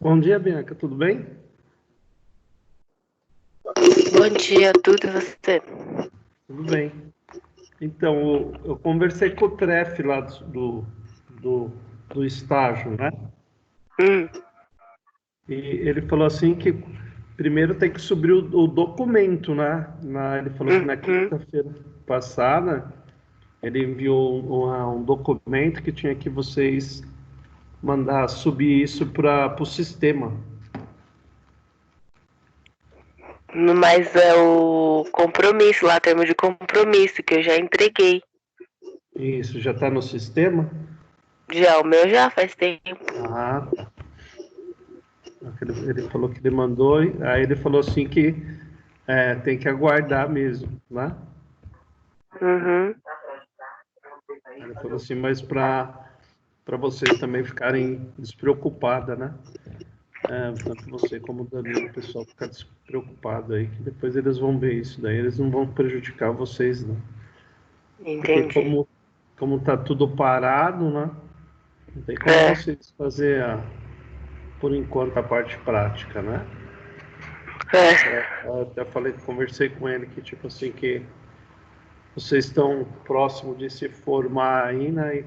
Bom dia, Bianca, tudo bem? Bom dia, tudo e você? Tudo bem. Então, eu conversei com o Treff lá do estágio, né? E ele falou assim que primeiro tem que subir o documento, né? Ele falou que na quinta-feira passada ele enviou um documento que tinha que vocês mandar subir isso para o sistema. Mas é o compromisso lá, termo de compromisso, que eu já entreguei. Isso, já está no sistema? Já, o meu já faz tempo. Ah, tá. Ele falou que ele mandou, aí ele falou assim que tem que aguardar mesmo, né? Ele falou assim, mas para vocês também ficarem despreocupadas, né? Tanto você como o Danilo, o pessoal ficar despreocupado aí, que depois eles vão ver isso daí, eles não vão prejudicar vocês, não. Porque Entendi. como tá tudo parado, né? Não tem como vocês fazer, por enquanto, a parte prática, né? Eu até falei, conversei com ele que, tipo assim, que vocês estão próximo de se formar aí, né? E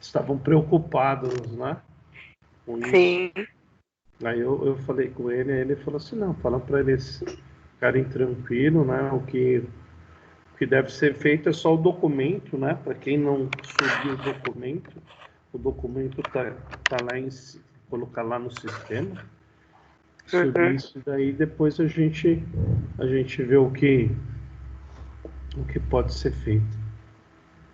estavam preocupados, né? Com isso. Sim. Aí eu falei com ele, aí ele falou assim, não, fala para eles ficarem tranquilos, né? O que deve ser feito é só o documento, né? Para quem não subiu o documento tá lá colocar lá no sistema, subir Uhum. isso daí, depois a gente vê o que pode ser feito.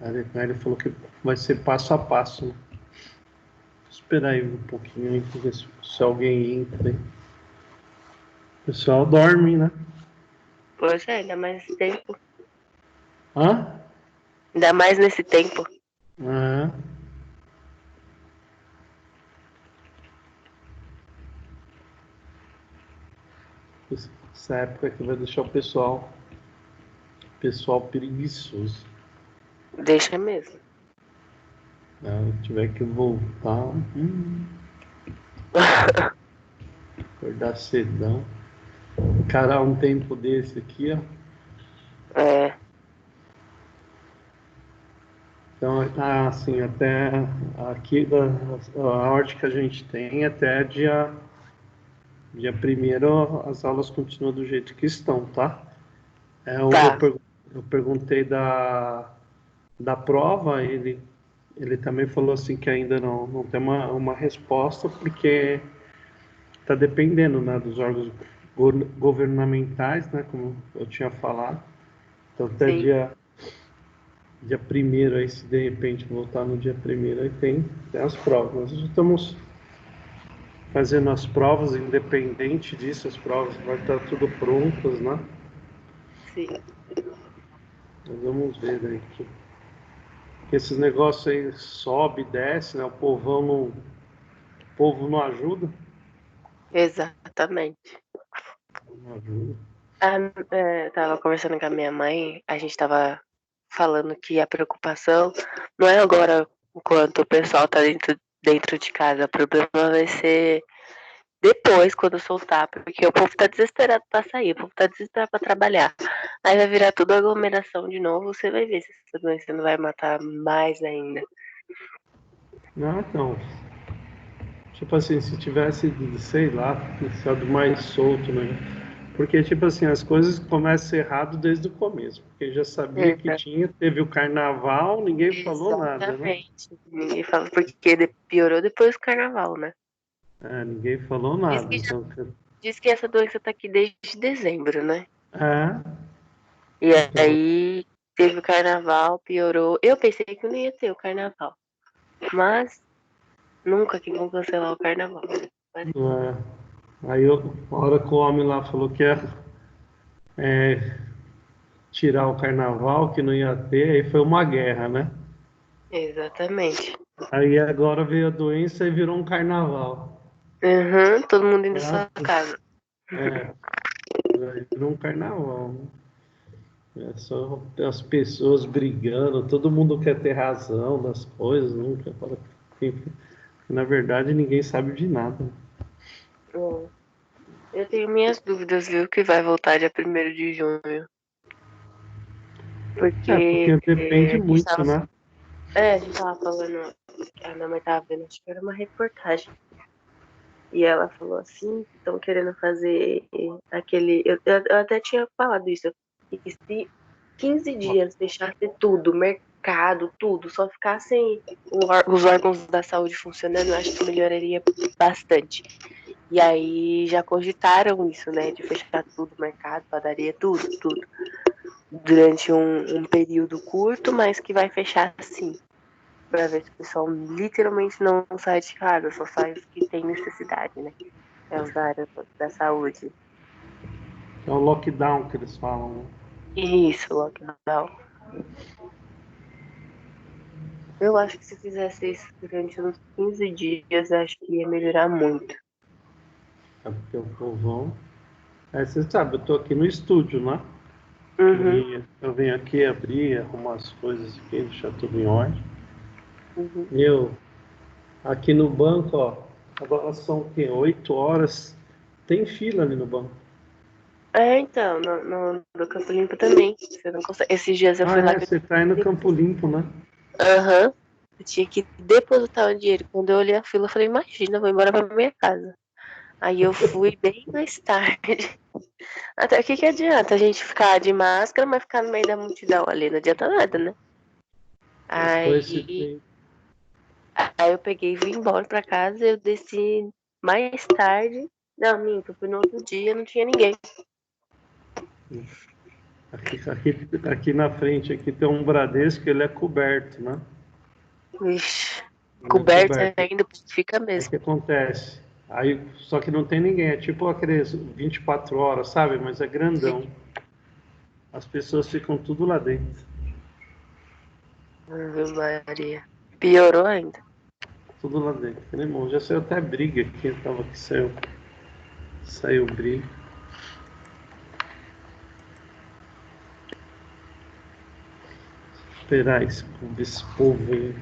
Aí ele falou que vai ser passo a passo, né? Vou esperar aí um pouquinho aí, pra ver se alguém entra aí. O pessoal dorme, né? Pois é, ainda mais nesse tempo. Hã? Ainda mais nesse tempo. É. Essa época que vai deixar o pessoal preguiçoso. Deixa mesmo. Se tiver que voltar, acordar cedão, encarar um tempo desse aqui, ó. É, Então, assim, até aqui, a ordem que a gente tem, até dia 1º, as aulas continuam do jeito que estão, tá? Eu tá. perguntei da prova, ele também falou assim que ainda não tem uma resposta, porque está dependendo, né, dos órgãos governamentais, né, como eu tinha falado. Então, até Sim. dia 1º, aí, se de repente voltar no dia 1º, aí tem as provas. Nós já estamos fazendo as provas, independente disso, as provas vai estar tudo prontas, né? Sim. Nós vamos ver daí que esses negócios aí sobe e desce, né? O povo não ajuda. Exatamente. Não ajuda. Tava conversando com a minha mãe, a gente tava falando que a preocupação não é agora enquanto o pessoal tá dentro de casa, o problema vai ser depois, quando soltar, porque o povo tá desesperado pra sair, o povo tá desesperado pra trabalhar. Aí vai virar tudo aglomeração de novo, você vai ver se essa doença não vai matar mais ainda. Não, então, tipo assim, se tivesse, sei lá, estado mais solto, né? Porque, tipo assim, as coisas começam errado desde o começo. Porque já sabia que tinha, teve o carnaval, ninguém falou nada, né? Exatamente. Ninguém fala porque piorou depois do carnaval, né? Ninguém falou Diz nada. que, Então, diz que essa doença tá aqui desde dezembro, né? é, E então, aí teve o carnaval, piorou. Eu pensei que não ia ter o carnaval. Mas nunca que vão cancelar o carnaval. Mas, aí a hora que o homem lá falou que ia tirar o carnaval, que não ia ter, aí foi uma guerra, né? exatamente. Aí agora veio a doença e virou um carnaval. Uhum, todo mundo indo Ah, pra sua casa. É, aí virou um carnaval, né? É só as pessoas brigando, todo mundo quer ter razão das coisas, nunca fala que, na verdade, ninguém sabe de nada. É. Eu tenho minhas dúvidas, viu, que vai voltar dia 1º de junho. Porque Porque depende a gente muito, tava, né? a gente tava falando, a minha mãe tava vendo, acho que era uma reportagem. E ela falou assim, que estão querendo fazer aquele. Eu até tinha falado isso. Que se 15 dias deixasse tudo, mercado, tudo, só ficassem os órgãos da saúde funcionando, eu acho que melhoraria bastante. E aí já cogitaram isso, né? De fechar tudo, mercado, padaria, tudo, tudo. Durante um período curto, mas que vai fechar assim. Pra ver se o pessoal literalmente não sai de casa, só sai os que tem necessidade, né? É os da área da saúde. É o lockdown que eles falam, né? Isso, lockdown. Eu acho que se fizesse isso durante uns 15 dias, acho que ia melhorar muito. É porque o povão. Você sabe, eu tô aqui no estúdio, né? Uhum, E eu venho aqui abrir, arrumar as coisas aqui, deixar tudo em ordem. uhum. Eu, aqui no banco, ó, agora são o quê? 8 horas. Tem fila ali no banco. Então, no Campo Limpo também. Você não consegue. Esses dias eu fui lá que eu Você tá aí no Campo Limpo, né? Aham. Eu tinha que depositar o dinheiro. Quando eu olhei a fila, eu falei, imagina, eu vou embora pra minha casa. Aí eu fui bem mais tarde. Até o que que adianta a gente ficar de máscara, mas ficar no meio da multidão ali? Não adianta nada, né? Depois se Aí, tem. aí eu peguei e vim embora pra casa. Eu desci mais tarde. Não, minto, fui no outro dia, não tinha ninguém. Aqui na frente aqui tem um Bradesco, ele é coberto, né? Vixe, Ele é coberto coberto. ainda fica Aí o mesmo. que acontece? Aí, só que não tem ninguém, é tipo aqueles 24 horas, sabe? Mas é grandão. As pessoas ficam tudo lá dentro. Ave Maria. Piorou ainda. Tudo lá dentro. Falei, irmão, já saiu até briga aqui, eu tava aqui, saiu briga. Esperar esse povo aí.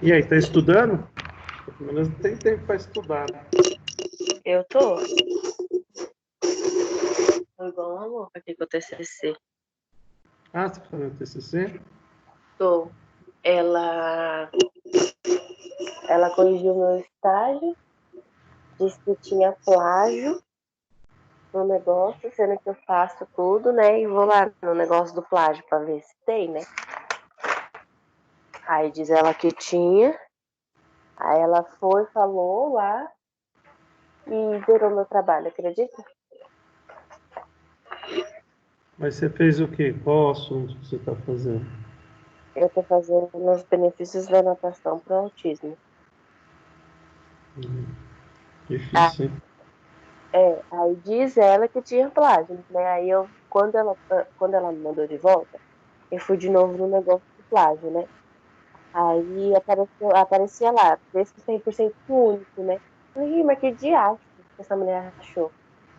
E aí, tá estudando? Pelo menos tem tempo para estudar, né? Eu tô. Tô igual uma louca aqui com o TCC. Ah, você tá fazendo TCC? Tô. Ela, ela corrigiu meu estágio, disse que tinha plágio no negócio, sendo que eu faço tudo, né? E vou lá no negócio do plágio pra ver se tem, né? Aí diz ela que tinha. Aí ela foi, falou lá e zerou meu trabalho, acredita? Mas você fez o quê? Qual assunto que você está fazendo? Eu tô fazendo os benefícios da natação pro autismo. Ah, Difícil, hein? aí diz ela que tinha plágio, né? Aí eu, quando ela me mandou de volta, eu fui de novo no negócio do plágio, né? Aí aparecia lá, texto 100% único, né? Eu falei, "Ih, mas que diacho que essa mulher achou?"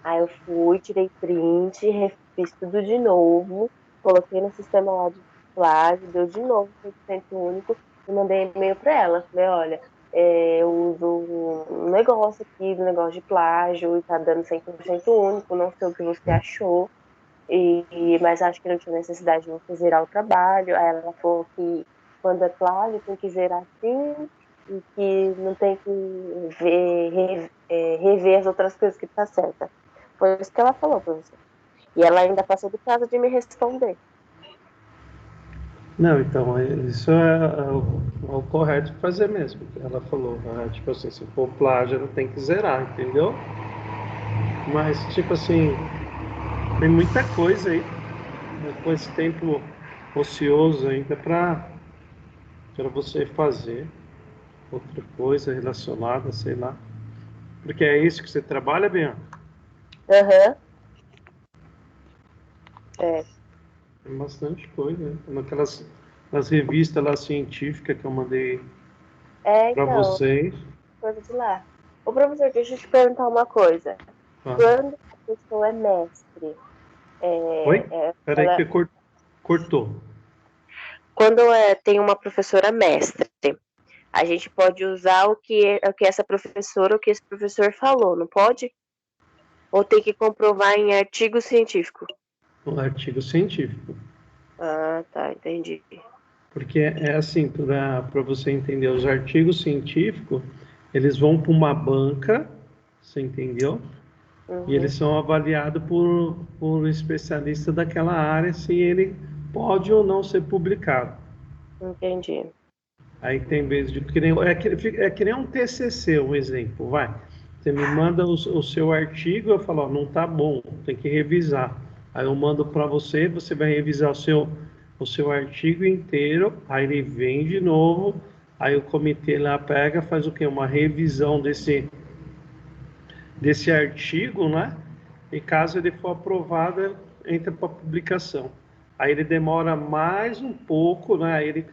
Aí eu fui, tirei print, refiz tudo de novo, coloquei no sistema lá de plágio, deu de novo 100% único e mandei e-mail pra ela. Falei, olha, eu uso um negócio aqui do negócio de plágio e tá dando 100% único, não sei o que você achou. Mas acho que não tinha necessidade de você zerar o trabalho. Aí ela falou que quando é plágio tem que zerar sim e que não tem que rever as outras coisas que tá certa. Foi isso que ela falou, professor. E ela ainda passou do prazo de me responder. Não, então, isso é o correto de fazer mesmo. Ela falou, tipo assim, se for plágio, não tem que zerar, entendeu? Mas, tipo assim, tem muita coisa aí, com esse tempo ocioso ainda para você fazer outra coisa relacionada, sei lá. Porque é isso que você trabalha, Bianca? Aham, é. Tem bastante coisa, né? Naquelas nas revistas lá científicas que eu mandei para Então, vocês. coisa de lá. Ô, professor, deixa eu te perguntar uma coisa. Ah, Quando a pessoa é mestre, oi? Peraí ela, que cortou. quando tem uma professora mestre, a gente pode usar o que essa professora, o que esse professor falou, não pode? Ou tem que comprovar em artigo científico? Um artigo científico. Ah, tá, entendi. Porque é assim, para você entender, os artigos científicos, eles vão para uma banca, você entendeu? E eles Uhum, são avaliados por um especialista daquela área se ele pode ou não ser publicado. entendi. Aí tem vezes de é que nem um TCC, um exemplo, vai. Você me manda o seu artigo, eu falo, ó, não tá bom, tem que revisar. Aí eu mando para você, você vai revisar o seu artigo inteiro, aí ele vem de novo, aí o comitê lá pega, faz o quê? Uma revisão desse artigo, né? E caso ele for aprovado, entra para publicação. Aí ele demora mais um pouco, né? Aí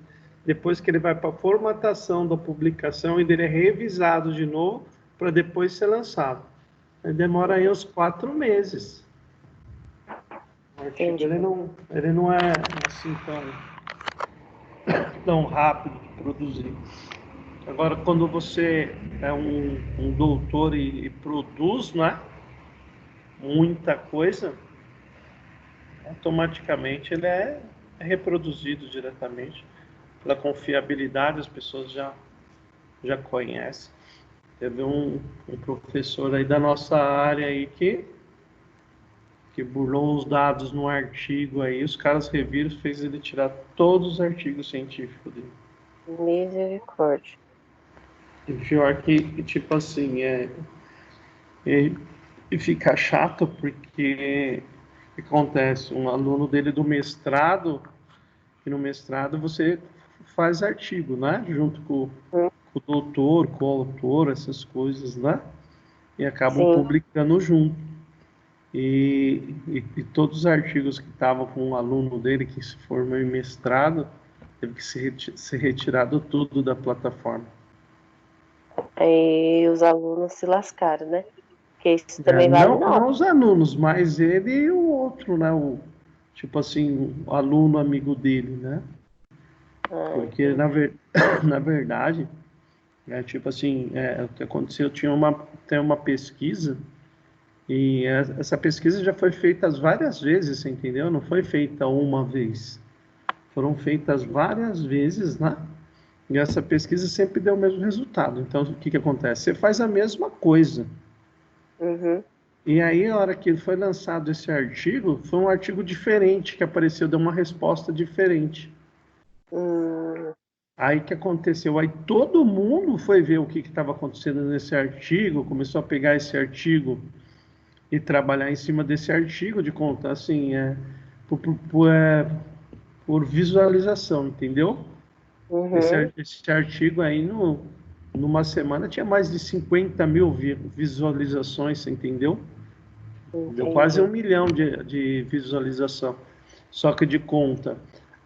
depois que ele vai para a formatação da publicação, ele é revisado de novo para depois ser lançado. Aí demora aí uns 4 meses. O artigo Entendi. ele não é assim tão rápido de produzir. Agora, quando você é um doutor e produz, né, muita coisa, automaticamente ele é reproduzido diretamente. Pela confiabilidade, as pessoas já conhecem. Teve um professor aí da nossa área aí que burlou os dados no artigo aí, os caras reviram, fez ele tirar todos os artigos científicos dele. Misericórdia. E pior que, tipo assim, e fica chato porque o que acontece? Um aluno dele do mestrado, que no mestrado você faz artigo, né? Junto Hum, com o doutor, com o autor, essas coisas, né? E acabam Sim, publicando junto. E todos os artigos que estavam com um aluno dele que se formou em mestrado, teve que ser retirado tudo da plataforma. aí os alunos se lascaram, né? Porque isso também vale não. Não os alunos, mas ele e o outro, né? Tipo assim, o aluno amigo dele, né? Porque, Entendi. na verdade, tipo assim, o que aconteceu, tem uma pesquisa, e essa pesquisa já foi feita várias vezes, você entendeu? Não foi feita uma vez. Foram feitas várias vezes, né? E essa pesquisa sempre deu o mesmo resultado. Então, o que acontece? Você faz a mesma coisa. Uhum. E aí, a hora que foi lançado esse artigo, foi um artigo diferente que apareceu, deu uma resposta diferente. Hum, Aí que aconteceu? Aí todo mundo foi ver o que estava acontecendo nesse artigo, começou a pegar esse artigo e trabalhar em cima desse artigo de conta, assim, por, por, por, é, por visualização, entendeu? uhum. Esse artigo aí, numa semana, tinha mais de 50 mil visualizações, você entendeu? Deu quase 1 Entendi. milhão de visualização. Só que de conta.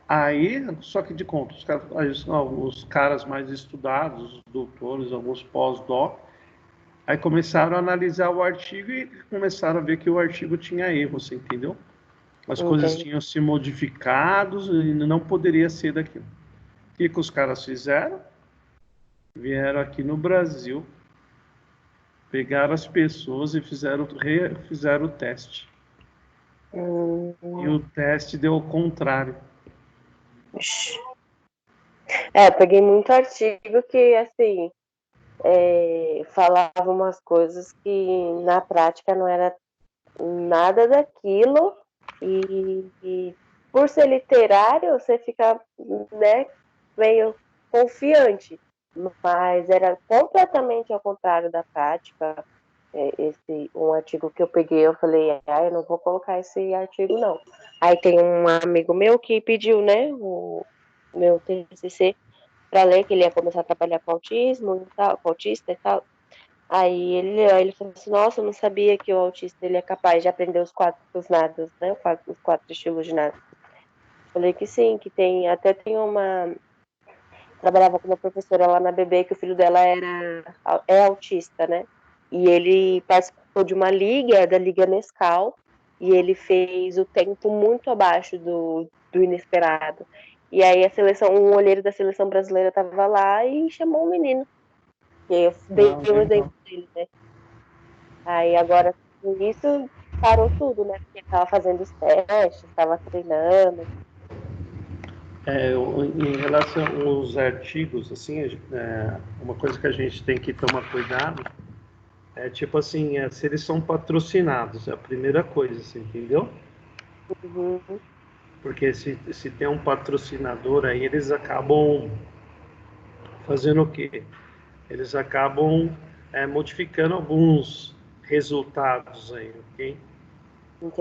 Aí, só que de conta, os caras mais estudados, os doutores, alguns pós-doc, aí começaram a analisar o artigo e começaram a ver que o artigo tinha erro, você entendeu? As coisas Entendi. tinham se modificado e não poderia ser daquilo. O que os caras fizeram? Vieram aqui no Brasil, pegaram as pessoas e fizeram o teste. E Hum, o teste deu o contrário. ixi. Peguei muito artigo que, assim, falava umas coisas que na prática não era nada daquilo. E por ser literário, você fica, né, meio confiante. Mas era completamente ao contrário da prática. Um artigo que eu peguei, eu falei, eu não vou colocar esse artigo, não. Aí tem um amigo meu que pediu, né, o meu TCC para ler, que ele ia começar a trabalhar com autismo e tal, com autista e tal. Aí ele falou assim, nossa, eu não sabia que o autista ele é capaz de aprender os nados, né, os quatro estilos de nado. Falei que sim, que tem, até tem uma, trabalhava com uma professora lá na BB que o filho dela é autista, né? E ele participou de uma liga, da Liga Nescau, e ele fez o tempo muito abaixo do inesperado. E aí um olheiro da seleção brasileira estava lá e chamou o menino. E aí eu dei Ah, um legal. exemplo dele, né? Aí agora com isso parou tudo, né? Porque estava fazendo os testes, estava treinando. Em relação aos artigos, assim, uma coisa que a gente tem que tomar cuidado é tipo assim, se eles são patrocinados, é a primeira coisa, você entendeu? Uhum, Porque se tem um patrocinador aí, eles acabam fazendo o quê? Eles acabam modificando alguns resultados aí, ok?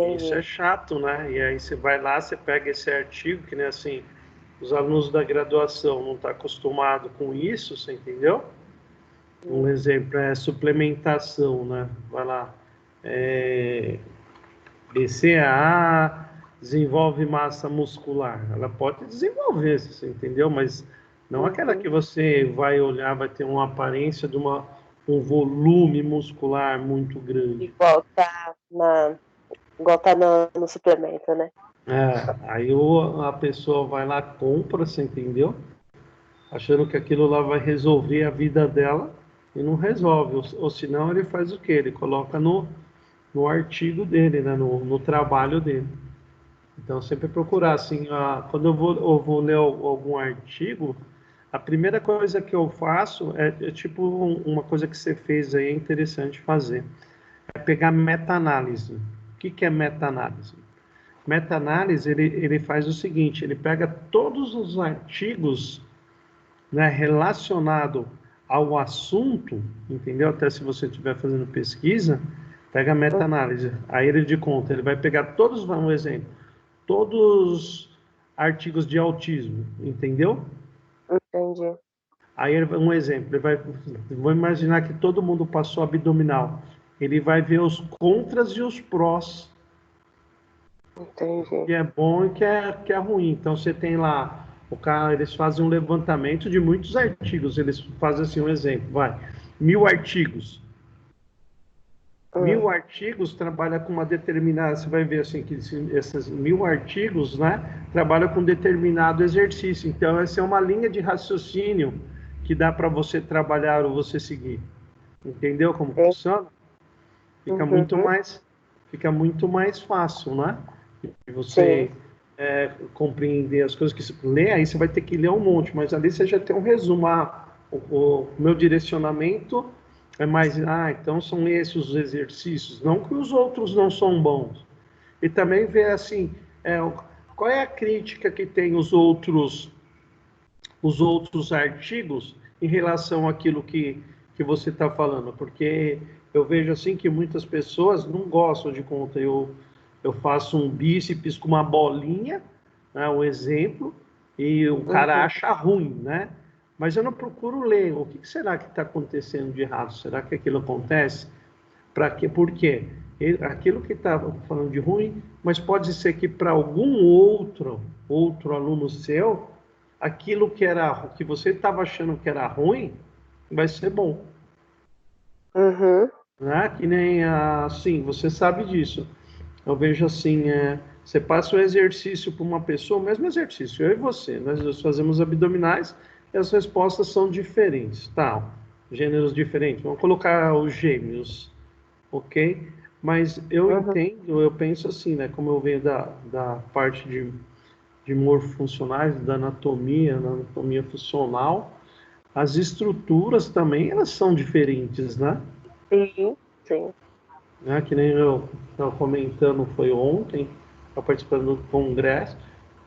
E isso é entendi. chato, né? E aí você vai lá, você pega esse artigo, que nem assim, os alunos da graduação não estão acostumados com isso, você entendeu? Um exemplo é suplementação, né? Vai lá, é, BCAA desenvolve massa muscular. Ela pode desenvolver, você entendeu? Mas não aquela Uhum. que você vai olhar, vai ter uma aparência de um volume muscular muito grande. Igual igual tá no suplemento, né? Aí a pessoa vai lá, compra, você entendeu? achando que aquilo lá vai resolver a vida dela e não resolve. Ou senão ele faz o quê? Ele coloca no artigo dele, né? No trabalho dele. Então, sempre procurar, assim, quando eu vou ler algum artigo, a primeira coisa que eu faço é tipo uma coisa que você fez aí, é interessante fazer, é pegar meta-análise. O que é meta-análise? Meta-análise, ele faz o seguinte, ele pega todos os artigos, né, relacionados ao assunto, entendeu? Até se você estiver fazendo pesquisa, pega a meta-análise. Aí ele de conta, ele vai pegar todos, um exemplo, todos artigos de autismo, entendeu? Entendi. Aí um exemplo, vou imaginar que todo mundo passou abdominal. Ele vai ver os contras e os prós, Entendi. que é bom e que é ruim. Então você tem lá, eles fazem um levantamento de muitos artigos. Eles fazem assim um exemplo, 1.000 artigos. 1.000 artigos trabalha com uma determinada, você vai ver assim que esses 1.000 artigos, né, trabalham com determinado exercício. Então essa é uma linha de raciocínio que dá para você trabalhar ou você seguir. Entendeu como funciona? Fica muito Uhum. mais, fica muito mais fácil, né? De Sim. você compreender as coisas que você lê, aí você vai ter que ler um monte, mas ali você já tem um resumo. O meu direcionamento é mais, então são esses os exercícios, não que os outros não são bons. E também ver assim, qual é a crítica que tem os outros artigos em relação àquilo que você está falando, porque eu vejo assim que muitas pessoas não gostam de conta. Eu faço um bíceps com uma bolinha, né, um exemplo, e o cara Uhum. acha ruim, né? Mas eu não procuro ler. O que será que está acontecendo de errado? Será que aquilo acontece? Para quê? Por quê? Aquilo que está falando de ruim, mas pode ser que para algum outro aluno seu, aquilo que você estava achando que era ruim, vai ser bom. Uhum. Né? Que nem assim, você sabe disso. Eu vejo assim, você passa o exercício para uma pessoa, o mesmo exercício, eu e você, nós fazemos abdominais e as respostas são diferentes, tá? Gêneros diferentes. Vamos colocar os gêmeos, ok? Mas eu Uhum. entendo, eu penso assim, né? Como eu venho da parte de morfofuncionais, da anatomia funcional, as estruturas também, elas são diferentes, né? Sim. Sim. Né? Que nem eu estava comentando, foi ontem, estava participando do congresso,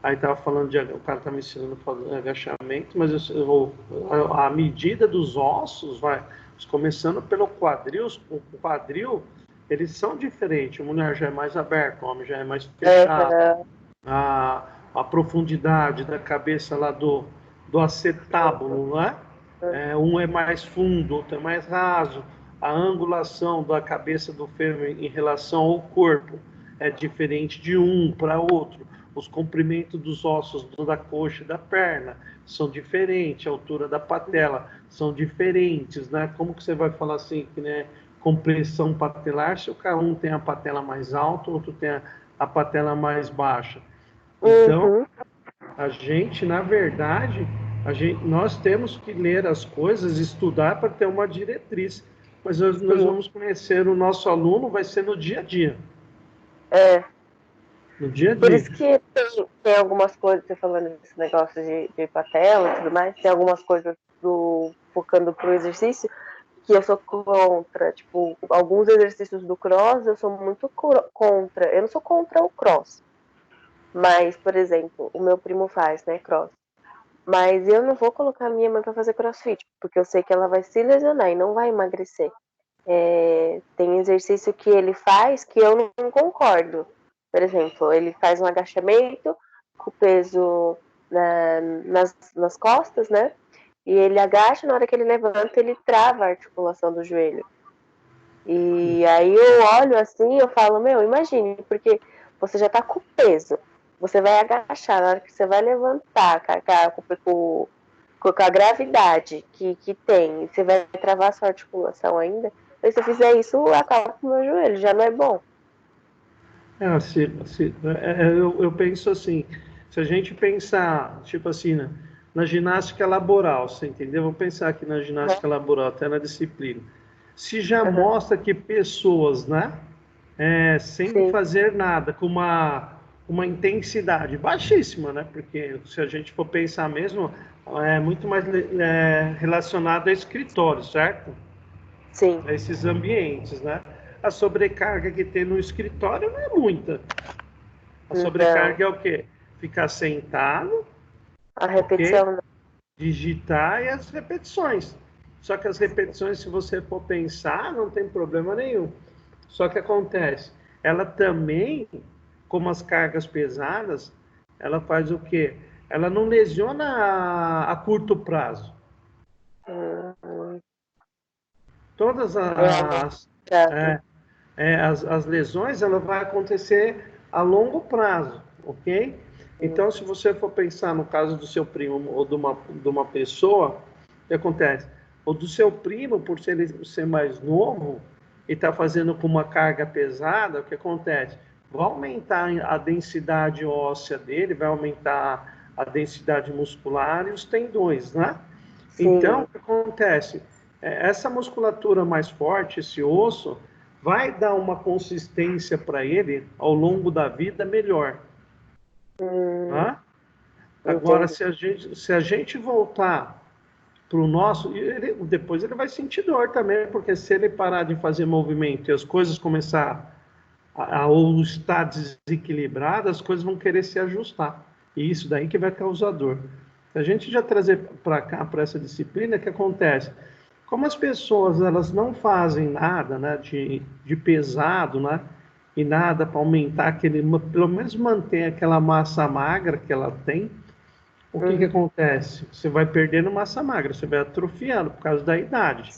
aí estava falando o cara estava me ensinando a fazer agachamento, mas a medida dos ossos, começando pelo quadril, o quadril, eles são diferentes, a mulher já é mais aberta, o homem já é mais fechado, Uhum. a profundidade da cabeça lá do acetábulo, né? Um é mais fundo, outro é mais raso, a angulação da cabeça do fêmur em relação ao corpo é diferente de um para outro, os comprimentos dos ossos da coxa e da perna são diferentes, a altura da patela são diferentes, né? Como que você vai falar assim, que né, compressão patelar, se o cara um tem a patela mais alta, o outro tem a patela mais baixa. Então, Uhum. a gente, na verdade, nós temos que ler as coisas, estudar para ter uma diretriz. Mas nós Sim. vamos conhecer o nosso aluno, vai ser no dia a dia. É. No dia a Por dia. isso que tem algumas coisas, você falando desse negócio de patela e tudo mais, tem algumas coisas focando pro exercício que eu sou contra. Tipo, alguns exercícios do cross eu sou muito contra. Eu não sou contra o cross. Mas, por exemplo, o meu primo faz, né, cross. Mas eu não vou colocar a minha mãe para fazer crossfit, porque eu sei que ela vai se lesionar e não vai emagrecer. Tem exercício que ele faz que eu não concordo. Por exemplo, ele faz um agachamento com o peso nas costas, né? E ele agacha, na hora que ele levanta, ele trava a articulação do joelho. E aí eu olho assim, eu falo, meu, imagine, porque você já tá com peso, você vai agachar, na hora que você vai levantar com a gravidade que tem, você vai travar a sua articulação ainda, e se eu fizer isso, acaba com o meu joelho, já não é bom. Eu penso assim, se a gente pensar, tipo assim, né? na ginástica laboral, você entendeu? Vamos pensar aqui na ginástica laboral, até na disciplina. Se já mostra que pessoas, né, sem fazer nada, com uma intensidade baixíssima, né? Porque se a gente for pensar mesmo, é muito mais relacionado a escritório, certo? Sim. A esses ambientes, né? A sobrecarga que tem no escritório não é muita. A sobrecarga é o quê? Ficar sentado, A repetição, ok? Digitar e as repetições. Só que as repetições, se você for pensar, não tem problema nenhum. Só que acontece, ela também, como as cargas pesadas, ela faz o quê? Ela não lesiona a curto prazo. Todas as lesões, ela vai acontecer a longo prazo, ok? Então, se você for pensar no caso do seu primo ou de uma pessoa, o que acontece? Ou do seu primo, por ser mais novo e estar fazendo com uma carga pesada, o que acontece? Vai aumentar a densidade óssea dele, vai aumentar a densidade muscular e os tendões, né? Sim. Então, o que acontece? Essa musculatura mais forte, esse osso, vai dar uma consistência para ele ao longo da vida melhor. Tá? Agora, se a gente voltar para o nosso, depois ele vai sentir dor também, porque se ele parar de fazer movimento e as coisas começar ou estar desequilibradas, as coisas vão querer se ajustar. E isso daí que vai causar dor. Se a gente já trazer para cá, para essa disciplina, o que acontece? Como as pessoas elas não fazem nada, né, de pesado, né, e nada para aumentar pelo menos manter aquela massa magra que ela tem, o que acontece? Você vai perdendo massa magra, você vai atrofiando por causa da idade.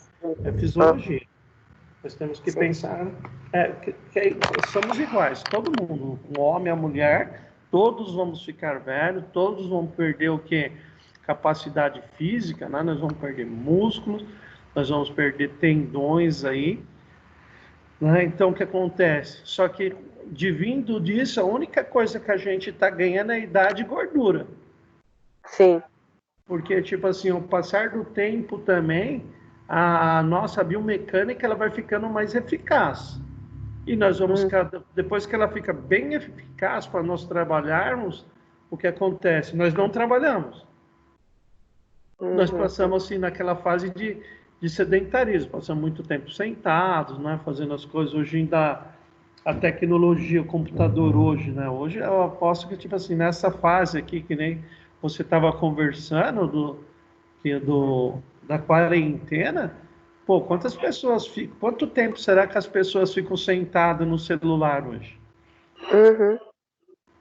É fisiologia. Nós temos que pensar que somos iguais, todo mundo, o homem, a mulher, todos vamos ficar velhos, todos vão perder o que? Capacidade física, né? Nós vamos perder músculos, nós vamos perder tendões aí, né? Então, o que acontece? Só que, vindo disso, a única coisa que a gente está ganhando é idade e gordura. Sim. Porque, tipo assim, o passar do tempo também, a nossa biomecânica ela vai ficando mais eficaz. E nós vamos, depois que ela fica bem eficaz para nós trabalharmos, o que acontece? Nós não trabalhamos. Nós passamos assim naquela fase de sedentarismo, passamos muito tempo sentados, né, fazendo as coisas. Hoje ainda a tecnologia, o computador hoje, né? Hoje eu aposto que, tipo assim, nessa fase aqui, que nem você estava conversando da quarentena, pô, quanto tempo será que as pessoas ficam sentadas no celular hoje?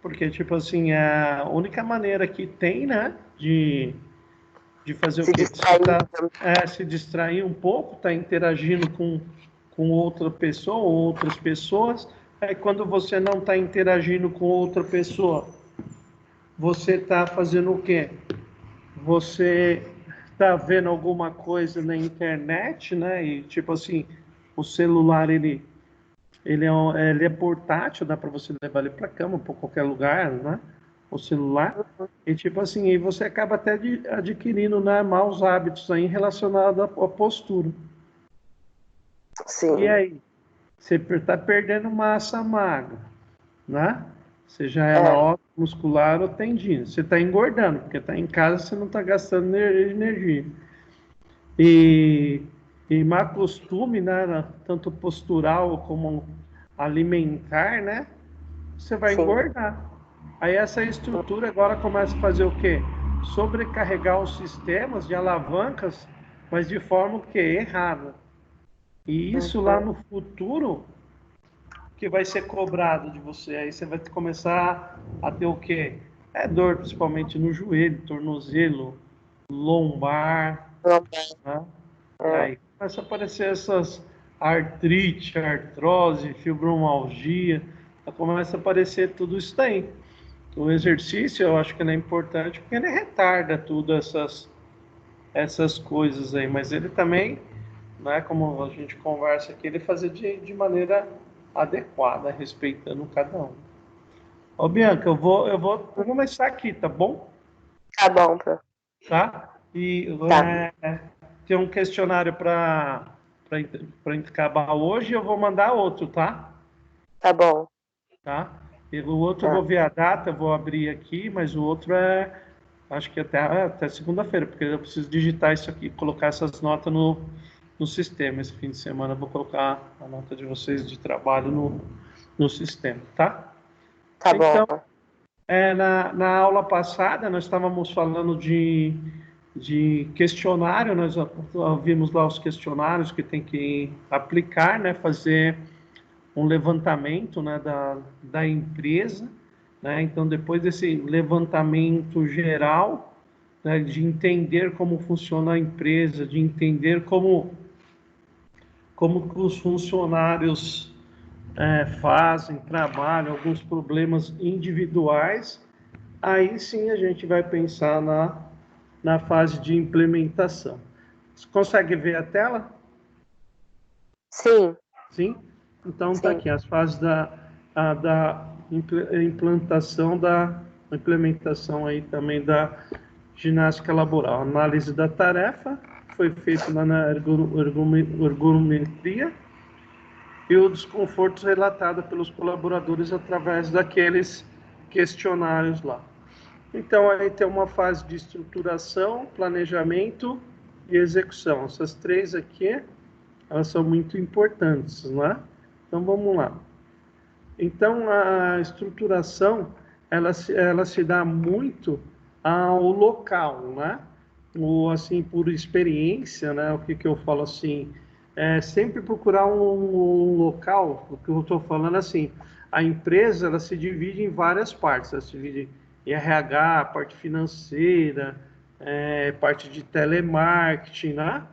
Porque, tipo assim, a única maneira que tem, né, de fazer o quê? Se distrair um pouco, tá interagindo com outra pessoa ou outras pessoas. Aí quando você não está interagindo com outra pessoa, você está fazendo o quê? Você está vendo alguma coisa na internet, né? E tipo assim, o celular ele é portátil, dá para você levar ele para cama, para qualquer lugar, né? O celular. E tipo assim, aí você acaba até adquirindo, né, maus hábitos aí relacionados à postura. Sim. E aí, você está perdendo massa magra, né? Seja ela muscular ou tendina. Você está engordando, porque está em casa, você não está gastando energia. E má costume, né, tanto postural como alimentar, né? Você vai engordar. Aí essa estrutura agora começa a fazer o quê? Sobrecarregar os sistemas de alavancas, mas de forma o quê? Errada. E isso lá no futuro que vai ser cobrado de você. Aí você vai começar a ter o quê? Dor principalmente no joelho, tornozelo, lombar, né? Aí começa a aparecer essas artrite, artrose, fibromialgia, começa a aparecer tudo isso daí. O exercício eu acho que ele é importante porque ele retarda tudo essas coisas aí, mas ele também, né, como a gente conversa aqui, ele fazer de maneira adequada, respeitando cada um. Ô Bianca, eu vou começar aqui, tá bom? Tá bom, Pro. tá? E Tá, tem um questionário para acabar hoje, eu vou mandar outro, tá? tá bom. Tá? E o outro eu vou Tá, ver a data, eu vou abrir aqui, mas o outro acho que até segunda-feira, porque eu preciso digitar isso aqui, colocar essas notas no sistema. Esse fim de semana eu vou colocar a nota de vocês de trabalho no sistema, tá? tá bom. Então, na aula passada, nós estávamos falando de questionário, nós vimos lá os questionários que tem que aplicar, né, fazer um levantamento, né, da empresa, né? Então, depois desse levantamento geral, né, de entender como funciona a empresa, de entender como que os funcionários fazem, trabalham, alguns problemas individuais, aí sim a gente vai pensar na fase de implementação. Você consegue ver a tela? Sim, Sim? Então está sim. aqui as fases da implementação aí também da ginástica laboral. Análise da tarefa, foi feito lá na ergometria, e os desconfortos relatados pelos colaboradores através daqueles questionários lá. Então, aí tem uma fase de estruturação, planejamento e execução. Essas três aqui, elas são muito importantes, né? Então, vamos lá. Então, a estruturação, ela se dá muito ao local, né? Ou, assim, por experiência, né? O que eu falo assim, sempre procurar um local, o que eu estou falando assim, a empresa, ela se divide em várias partes, ela se divide em RH, parte financeira, parte de telemarketing, né?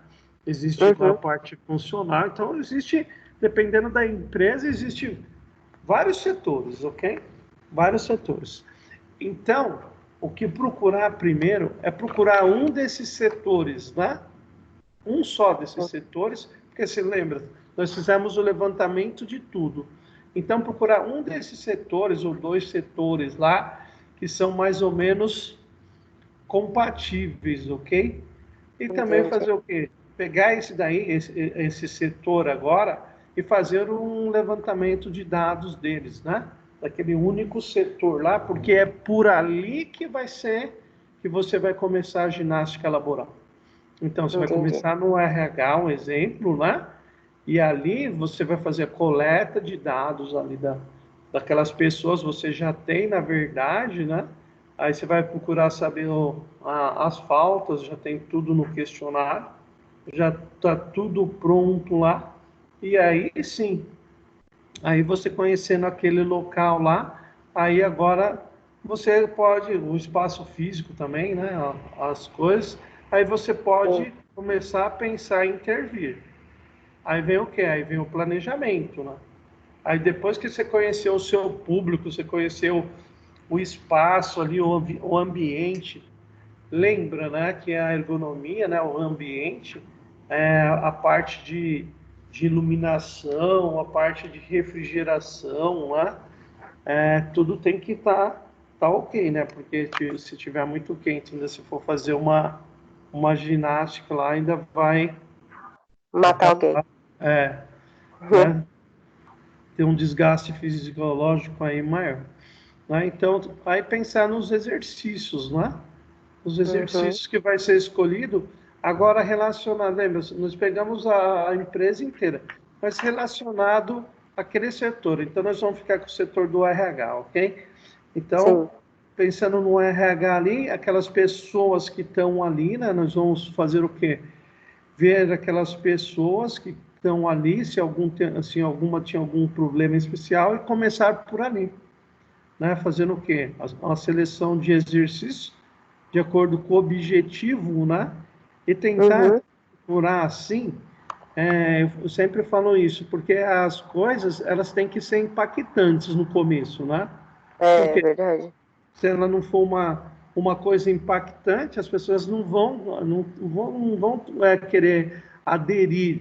Existe a Uhum, parte funcional, então existe, dependendo da empresa, existe vários setores, ok? Vários setores. Então, o que procurar primeiro é procurar um desses setores, né? Um só desses setores, porque se lembra, nós fizemos o levantamento de tudo. Então, procurar um desses setores ou dois setores lá que são mais ou menos compatíveis, ok? E também entendi. fazer o quê? Pegar esse setor agora e fazer um levantamento de dados deles, né? Daquele único setor lá, porque é por ali que vai ser que você vai começar a ginástica laboral. Então, você vai Entendi. começar no RH, um exemplo, né? E ali você vai fazer a coleta de dados ali daquelas pessoas, você já tem, na verdade, né? Aí você vai procurar saber as faltas, já tem tudo no questionário, já está tudo pronto lá. E aí sim, aí você conhecendo aquele local lá, aí agora você pode, o espaço físico também, né? As coisas, aí você Sim, pode começar a pensar em intervir. Aí vem o quê? Aí vem o planejamento, né? Aí depois que você conheceu o seu público, você conheceu o espaço ali, o ambiente, lembra, né, que a ergonomia, né, o ambiente, a parte de iluminação, a parte de refrigeração, né, tudo tem que tá ok, né, porque se tiver muito quente, ainda se for fazer uma ginástica lá, ainda vai matar alguém. acabar, né, ter um desgaste fisiológico aí maior. Né? Então, aí pensar nos exercícios, né? Os Uhum, exercícios que vai ser escolhido, agora relacionado, lembra, nós pegamos a empresa inteira, mas relacionado àquele setor. Então, nós vamos ficar com o setor do RH, ok? Então, sim. pensando no RH ali, aquelas pessoas que estão ali, né? Nós vamos fazer o quê? Ver aquelas pessoas que estão ali, se alguma tinha algum problema especial, e começar por ali, né? Fazendo o quê? Uma seleção de exercícios de acordo com o objetivo, né? E tentar Uhum, curar assim. Eu sempre falo isso, porque as coisas elas têm que ser impactantes no começo, né? é Porque verdade. se ela não for uma coisa impactante, as pessoas não vão querer aderir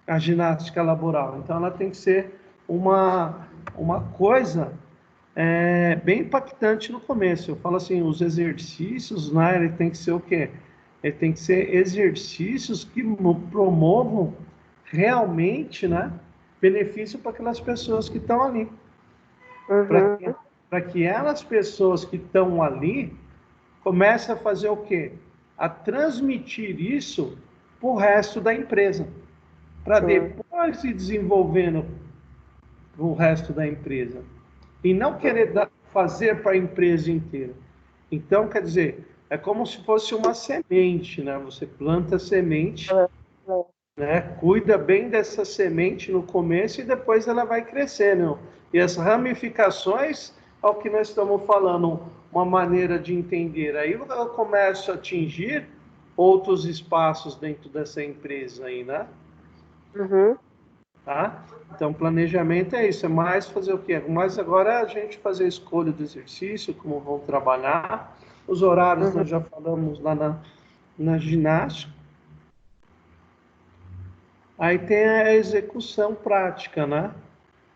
à ginástica laboral. Então, ela tem que ser uma coisa é bem impactante no começo. Eu falo assim, os exercícios, né, ele tem que ser o quê? Ele tem que ser exercícios que promovam realmente, né, benefício para aquelas pessoas que estão ali. Para Uhum. que, para que elas pessoas que estão ali comecem a fazer o quê? A transmitir isso para o resto da empresa, para Sim. depois se desenvolvendo para o resto da empresa. E não querer fazer para a empresa inteira. Então, quer dizer, é como se fosse uma semente, né? Você planta a semente, né? Cuida bem dessa semente no começo e depois ela vai crescendo. E as ramificações, ao que nós estamos falando, uma maneira de entender. Aí eu começo a atingir outros espaços dentro dessa empresa aí, né? Uhum. Tá? Então, planejamento é isso, é mais fazer o quê? Mais agora é a gente fazer a escolha do exercício, como vão trabalhar. Os horários Uhum. nós já falamos lá na ginástica. Aí tem a execução prática, né?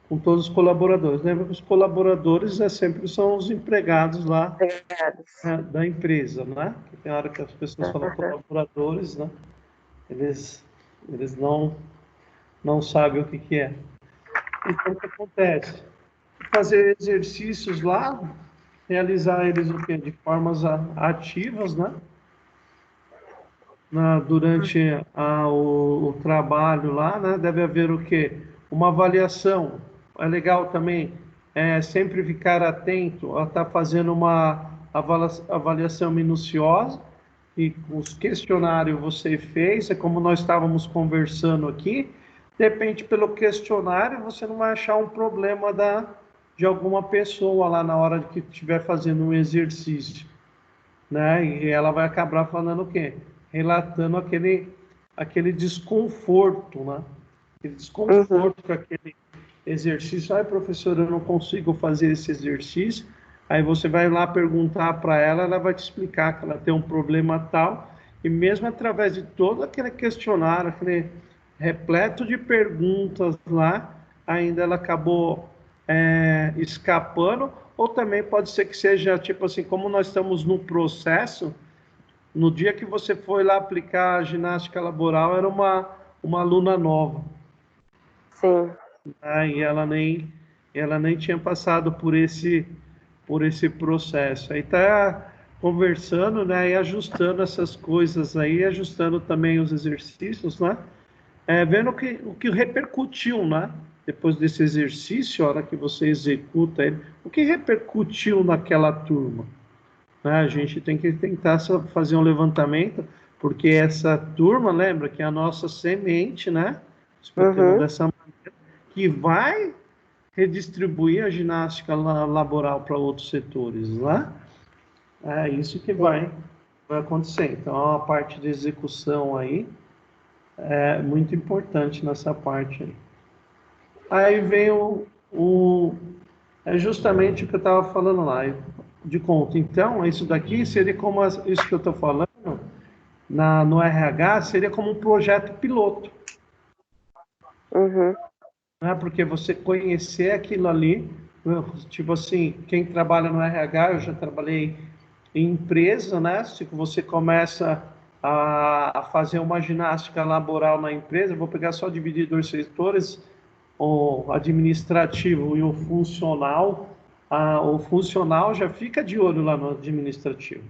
Com todos os colaboradores. Lembra que os colaboradores sempre são os empregados lá, Obrigados. né, da empresa, né? Que tem hora que as pessoas falam Uhum. colaboradores, né? Eles não sabem o que é. Então, o que acontece? Fazer exercícios lá, realizar eles o quê? De formas ativas, né? Durante o trabalho lá, né? Deve haver o quê? Uma avaliação. É legal também sempre ficar atento a estar fazendo uma avaliação minuciosa e os questionários você fez, é como nós estávamos conversando aqui, de repente pelo questionário você não vai achar um problema de alguma pessoa lá na hora que estiver fazendo um exercício, né? E ela vai acabar falando o quê? Relatando aquele desconforto, né? Aquele Uhum. desconforto com aquele exercício. Ai, professor, eu não consigo fazer esse exercício. Aí você vai lá perguntar para ela, ela vai te explicar que ela tem um problema tal. E mesmo através de todo aquele questionário, aquele repleto de perguntas lá, ainda ela acabou escapando, ou também pode ser que seja tipo assim, como nós estamos no processo, no dia que você foi lá aplicar a ginástica laboral, era uma aluna nova, Sim. né? E ela nem tinha passado por esse processo. Aí tá conversando, né, e ajustando essas coisas aí, ajustando também os exercícios, né? Vendo o que repercutiu, né? Depois desse exercício, a hora que você executa ele, o que repercutiu naquela turma, né? A gente tem que tentar fazer um levantamento, porque essa turma, lembra que é a nossa semente, né? Explicando Uhum. dessa maneira, que vai redistribuir a ginástica laboral para outros setores, né? É isso que Sim. vai acontecer. Então, a parte de execução aí é muito importante nessa parte aí. Aí vem é justamente o que eu estava falando lá, de conta. Então, isso daqui seria como isso que eu estou falando, no RH, seria como um projeto piloto, Uhum. né? Porque você conhecer aquilo ali, tipo assim, quem trabalha no RH, eu já trabalhei em empresa, né? Se você começa a fazer uma ginástica laboral na empresa, vou pegar só dividir dois setores, o administrativo e o funcional. O funcional já fica de olho lá no administrativo.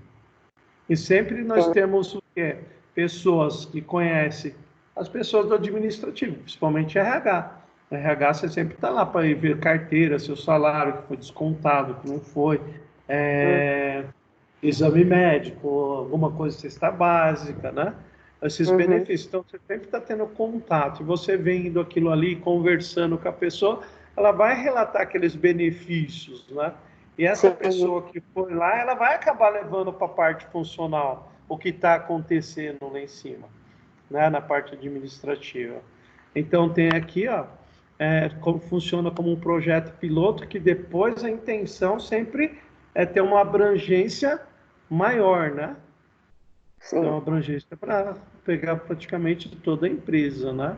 E sempre nós Sim. temos o quê? Pessoas que conhecem as pessoas do administrativo, principalmente RH. RH você sempre está lá para ver carteira, seu salário que foi descontado, que não foi, Uhum. exame médico, alguma coisa cesta básica, né? Esses Uhum. benefícios. Então você sempre está tendo contato, e você vendo aquilo ali, conversando com a pessoa, ela vai relatar aqueles benefícios, né? E essa Sim. pessoa que foi lá, ela vai acabar levando para a parte funcional o que está acontecendo lá em cima, né? Na parte administrativa. Então tem aqui, ó, como funciona como um projeto piloto, que depois a intenção sempre é ter uma abrangência maior, né? Ter uma Sim. abrangência para pegar praticamente toda a empresa, né?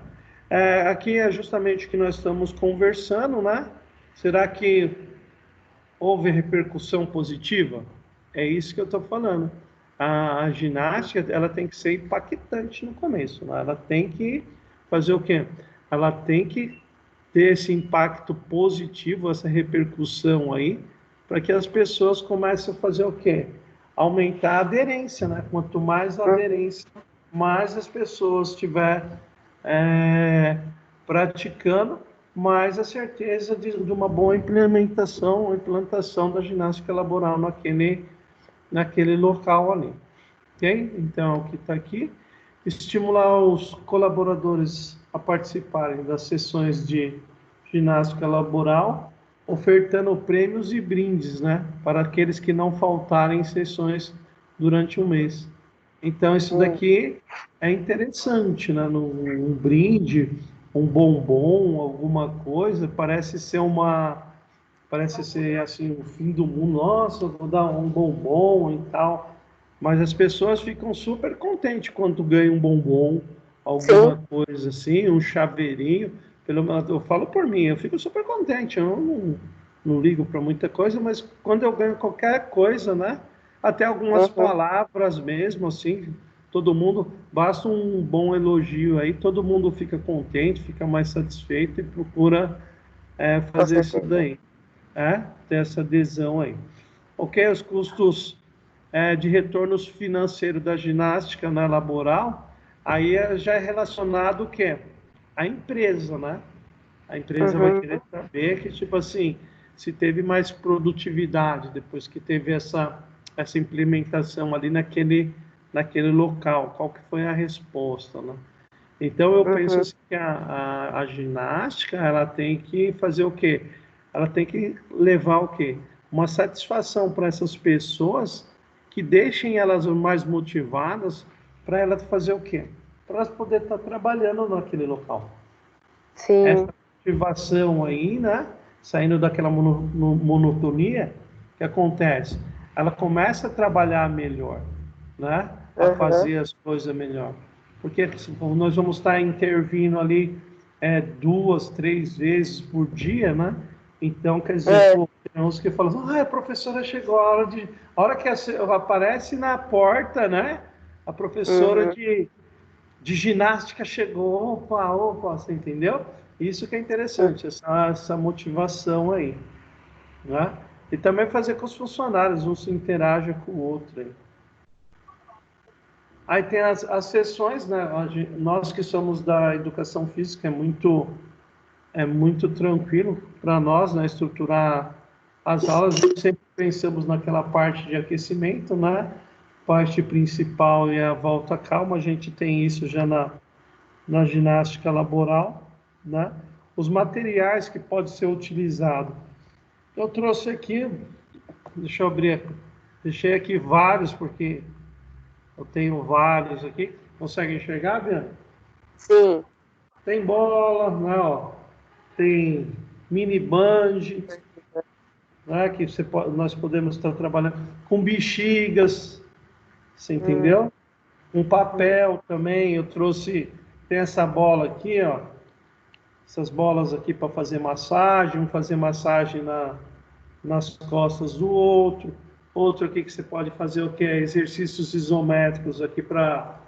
Aqui é justamente o que nós estamos conversando, né? Será que houve repercussão positiva? É isso que eu estou falando. A ginástica, ela tem que ser impactante no começo, né? Ela tem que fazer o quê? Ela tem que ter esse impacto positivo, essa repercussão aí, para que as pessoas comecem a fazer o quê? Aumentar a aderência, né? Quanto mais aderência, mais as pessoas tiver praticando, mais a certeza de uma boa implantação da ginástica laboral naquele local ali. Ok? Então, o que está aqui, estimular os colaboradores a participarem das sessões de ginástica laboral, ofertando prêmios e brindes, né, para aqueles que não faltarem sessões durante um mês. Então, isso daqui é interessante, né? Um brinde, um bombom, alguma coisa, parece ser assim o fim do mundo. Nossa, eu vou dar um bombom e tal. Mas as pessoas ficam super contentes quando ganham um bombom, Sim. alguma coisa assim, um chaveirinho. Eu falo por mim, eu fico super contente. Eu não ligo para muita coisa, mas quando eu ganho qualquer coisa, né? Até algumas palavras mesmo, assim, todo mundo, basta um bom elogio aí, todo mundo fica contente, fica mais satisfeito e procura fazer isso daí, ter essa adesão aí. Ok, os custos de retornos financeiro da ginástica, né, laboral, aí já é relacionado o quê? A empresa, né? A empresa vai querer saber que, tipo assim, se teve mais produtividade depois que teve essa implementação ali naquele local, qual que foi a resposta, né? Então, eu penso assim que a ginástica, ela tem que fazer o quê? Ela tem que levar o quê? Uma satisfação para essas pessoas que deixem elas mais motivadas para elas fazer o quê? Para elas poderem estar trabalhando naquele local. Sim. Essa motivação aí, né? Saindo daquela monotonia, que acontece? Ela começa a trabalhar melhor, né? A fazer as coisas melhor. Porque nós vamos estar intervindo ali 2, 3 vezes por dia, né? Então, quer dizer, pô, tem uns que falam, a professora chegou, a hora que aparece na porta, né? A professora de ginástica chegou, opa, você entendeu? Isso que é interessante, essa motivação aí, né? E também fazer com os funcionários, um se interaja com o outro aí. Aí tem as sessões, né? Nós que somos da educação física, é muito tranquilo para nós, né? Estruturar as aulas, sempre pensamos naquela parte de aquecimento, né? Parte principal e a volta calma, a gente tem isso já na ginástica laboral, né? Os materiais que pode ser utilizado. Eu trouxe aqui, deixa eu abrir, deixei aqui vários, porque eu tenho vários aqui. Consegue enxergar, Biana? Sim. Tem bola, né, ó. Tem mini band, né, que nós podemos estar trabalhando com bexigas, você entendeu? Um papel também, eu trouxe, tem essa bola aqui, ó, essas bolas aqui para fazer massagem nas costas do outro aqui que você pode fazer o que é exercícios isométricos aqui para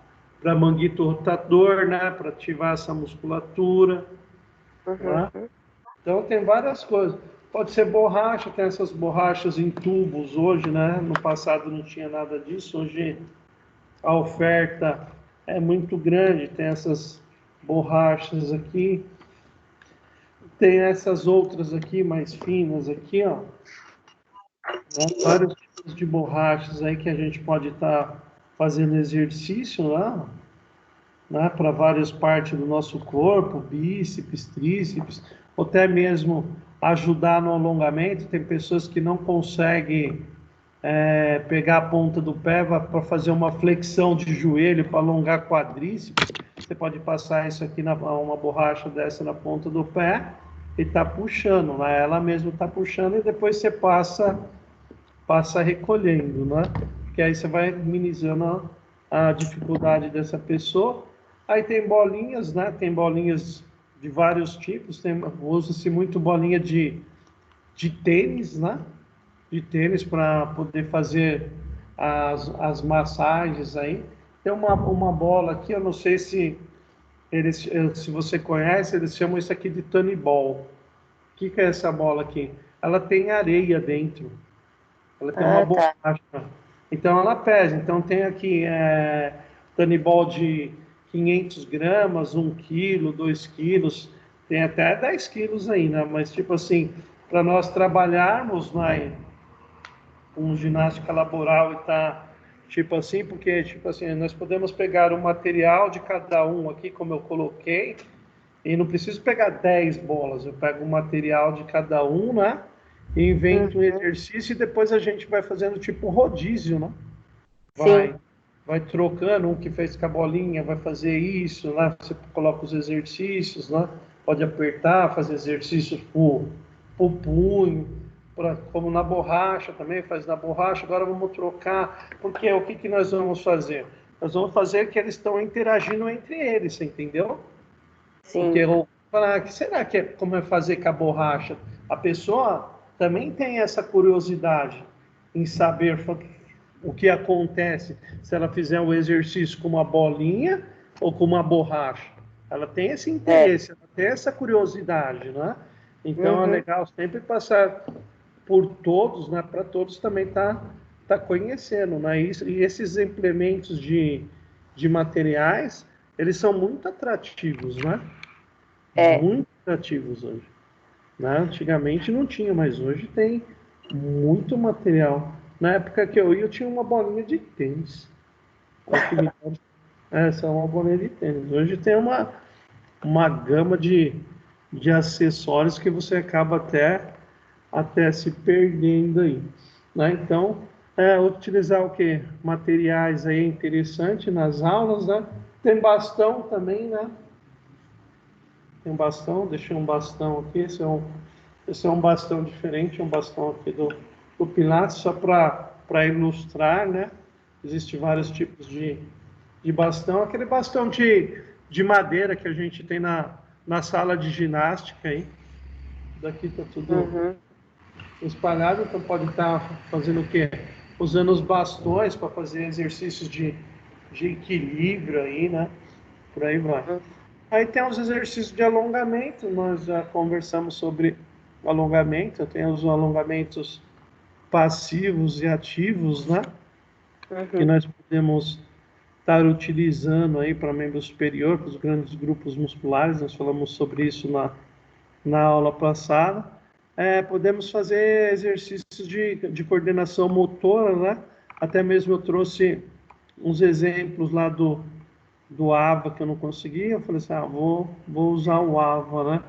manguito rotador, né, para ativar essa musculatura, né? Então tem várias coisas. Pode ser borracha, tem essas borrachas em tubos hoje, né? No passado não tinha nada disso, hoje a oferta é muito grande, tem essas borrachas aqui. Tem essas outras aqui, mais finas aqui, ó. Né? Vários tipos de borrachas aí que a gente pode estar fazendo exercício lá, né? Para várias partes do nosso corpo, bíceps, tríceps, ou até mesmo ajudar no alongamento. Tem pessoas que não conseguem pegar a ponta do pé para fazer uma flexão de joelho, para alongar quadríceps. Você pode passar isso aqui, uma borracha dessa na ponta do pé, e tá puxando, né? Ela mesma tá puxando e depois você passa recolhendo, né? Que aí você vai minimizando a dificuldade dessa pessoa. Aí tem bolinhas, né? Tem bolinhas de vários tipos, usa-se muito bolinha de tênis, né? de tênis para poder fazer as massagens aí. Tem uma bola aqui, eu não sei se você conhece, eles chamam isso aqui de Tony Ball. O que é essa bola aqui? Ela tem areia dentro, ela tem uma Ah, tá. borracha. Então ela pesa. Então tem aqui Tony Ball de 500 gramas, 1 quilo, 2 quilos, tem até 10 quilos aí, né? Mas tipo assim, para nós trabalharmos com ginástica laboral e tá tipo assim, porque tipo assim, nós podemos pegar o material de cada um aqui, como eu coloquei, e não preciso pegar 10 bolas, eu pego o material de cada um, né? E invento um Uhum. exercício e depois a gente vai fazendo tipo um rodízio, né? Sim. Vai trocando, um que fez com a bolinha vai fazer isso, né? Você coloca os exercícios, né? Pode apertar, fazer exercícios por punho, como na borracha também, faz na borracha. Agora vamos trocar, porque o que nós vamos fazer? Nós vamos fazer que eles estão interagindo entre eles, você entendeu? Porque Sim. eu falar, que será que é como é fazer com a borracha? A pessoa também tem essa curiosidade em saber o que acontece se ela fizer um exercício com uma bolinha ou com uma borracha. Ela tem esse É. interesse, ela tem essa curiosidade, né? Então é Uhum. legal sempre passar por todos, né? Para todos também tá conhecendo, né? E esses implementos de materiais, eles são muito atrativos, né? É. Muito atrativos hoje, né? Antigamente não tinha, mas hoje tem muito material. Na época que eu ia, eu tinha uma bolinha de tênis. Olha que me... Essa é uma bolinha de tênis. Hoje tem uma gama de acessórios que você acaba até se perdendo aí, né? Então, utilizar o que? Materiais aí interessante nas aulas, né? Tem bastão também, né? Tem um bastão, deixei um bastão aqui, esse é um bastão diferente, um bastão aqui do Pilates, só para ilustrar, né? Existem vários tipos de bastão. Aquele bastão de madeira que a gente tem na sala de ginástica aí. Daqui está tudo Uhum. espalhado, então pode estar fazendo o quê? Usando os bastões para fazer exercícios de equilíbrio aí, né? Por aí vai. Uhum. Aí tem os exercícios de alongamento, nós já conversamos sobre alongamento, tem os alongamentos passivos e ativos, né? Que Uhum. nós podemos estar utilizando aí para membro superior, para os grandes grupos musculares, nós falamos sobre isso na aula passada. Podemos fazer exercícios de coordenação motora, né? Até mesmo eu trouxe uns exemplos lá do AVA que eu não consegui, eu falei assim, vou usar o AVA, né?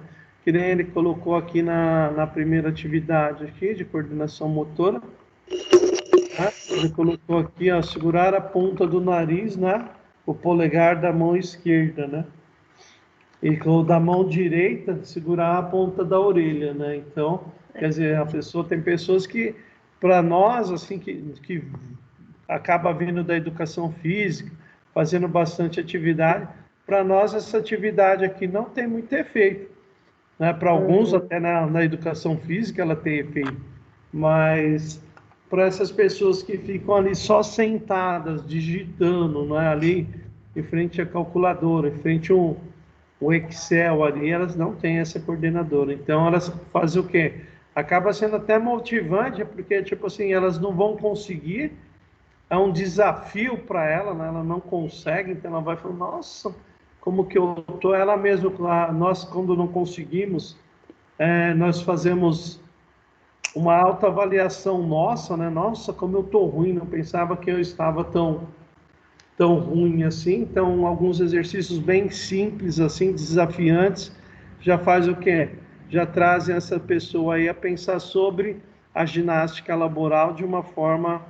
Que nem ele colocou aqui na primeira atividade aqui, de coordenação motora, né? Ele colocou aqui, ó, segurar a ponta do nariz, né? O polegar da mão esquerda, né? E com o da mão direita, segurar a ponta da orelha, né? Então, quer dizer, tem pessoas que, para nós, assim, que acaba vindo da educação física, fazendo bastante atividade, para nós essa atividade aqui não tem muito efeito, né? Para alguns, Uhum. até na educação física, ela tem efeito, mas para essas pessoas que ficam ali só sentadas, digitando, né? Ali em frente à calculadora, em frente o Excel ali, elas não têm essa coordenadora. Então, elas fazem o quê? Acaba sendo até motivante, porque, tipo assim, elas não vão conseguir, é um desafio para ela, né? Ela não consegue, então ela vai falar, nossa, como que eu tô? Ela mesma, nós quando não conseguimos, nós fazemos uma autoavaliação nossa, né? Nossa, como eu tô ruim, não pensava que eu estava tão ruim assim. Então, alguns exercícios bem simples, assim, desafiantes, já faz o quê? Já trazem essa pessoa aí a pensar sobre a ginástica laboral de uma forma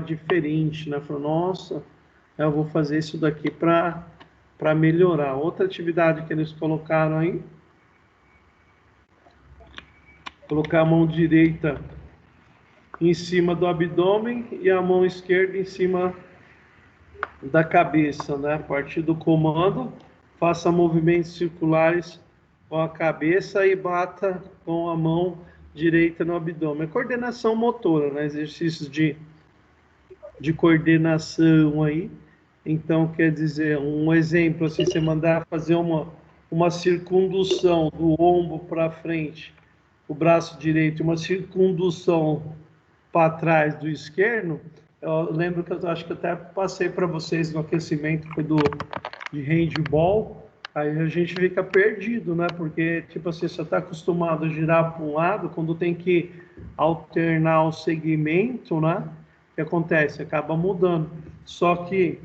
diferente, né? Falou, nossa, eu vou fazer isso daqui para melhorar. Outra atividade que eles colocaram aí, colocar a mão direita em cima do abdômen e a mão esquerda em cima da cabeça, né? A partir do comando, faça movimentos circulares com a cabeça e bata com a mão direita no abdômen. Coordenação motora, né? Exercícios de coordenação aí. Então, quer dizer, um exemplo, assim, você mandar fazer uma circundução do ombro para frente, o braço direito, uma circundução para trás do esquerdo, eu lembro que eu acho que eu até passei para vocês no aquecimento, foi de handball, aí a gente fica perdido, né? Porque, tipo assim, você está acostumado a girar para um lado, quando tem que alternar o segmento, né? O que acontece? Acaba mudando. Só que,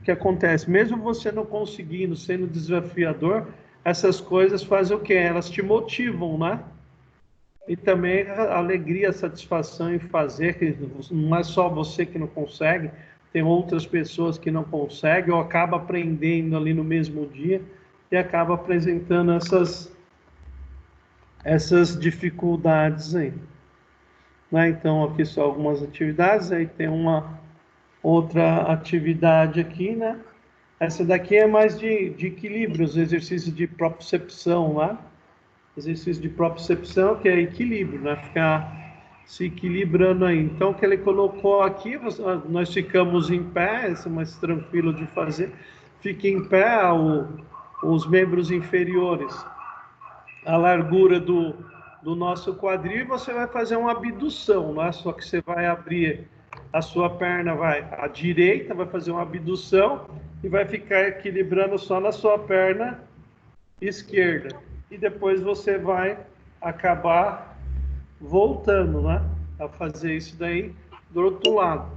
o que acontece? Mesmo você não conseguindo, sendo desafiador, essas coisas fazem o quê? Elas te motivam, né? E também a alegria, a satisfação em fazer, que não é só você que não consegue, tem outras pessoas que não conseguem, ou acaba aprendendo ali no mesmo dia e acaba apresentando essas dificuldades aí. Né? Então, aqui só algumas atividades, aí tem uma outra atividade aqui, né? Essa daqui é mais de equilíbrio, os exercícios de propriocepção, né? Exercício de propriocepção, que é equilíbrio, né? Ficar se equilibrando aí. Então, o que ele colocou aqui, nós ficamos em pé, isso é mais tranquilo de fazer. Fique em pé, os membros inferiores, a largura do nosso quadril, você vai fazer uma abdução, né? Só que você vai abrir a sua perna, à direita, vai fazer uma abdução e vai ficar equilibrando só na sua perna esquerda. E depois você vai acabar voltando, né? A fazer isso daí do outro lado.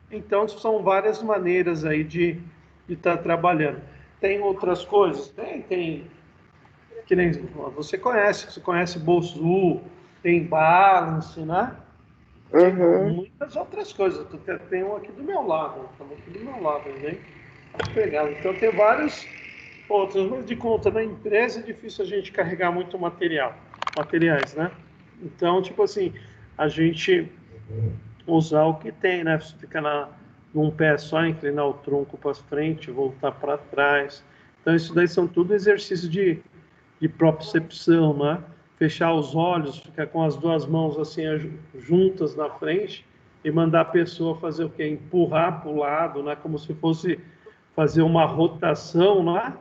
Então, são várias maneiras aí de estar trabalhando. Tem outras coisas? Tem que nem você conhece Bosu, tem balance, né? Tem muitas outras coisas. Tem um aqui do meu lado, né? Vou pegar. Então tem vários outros, mas de conta na empresa é difícil a gente carregar muito materiais, né? Então, tipo assim, a gente usar o que tem, né? Você fica num pé só, inclinar o tronco para frente, voltar para trás. Então, isso daí são tudo exercícios de propriocepção, né? Fechar os olhos, ficar com as duas mãos assim juntas na frente e mandar a pessoa fazer o quê? Empurrar para o lado, né? Como se fosse fazer uma rotação, né?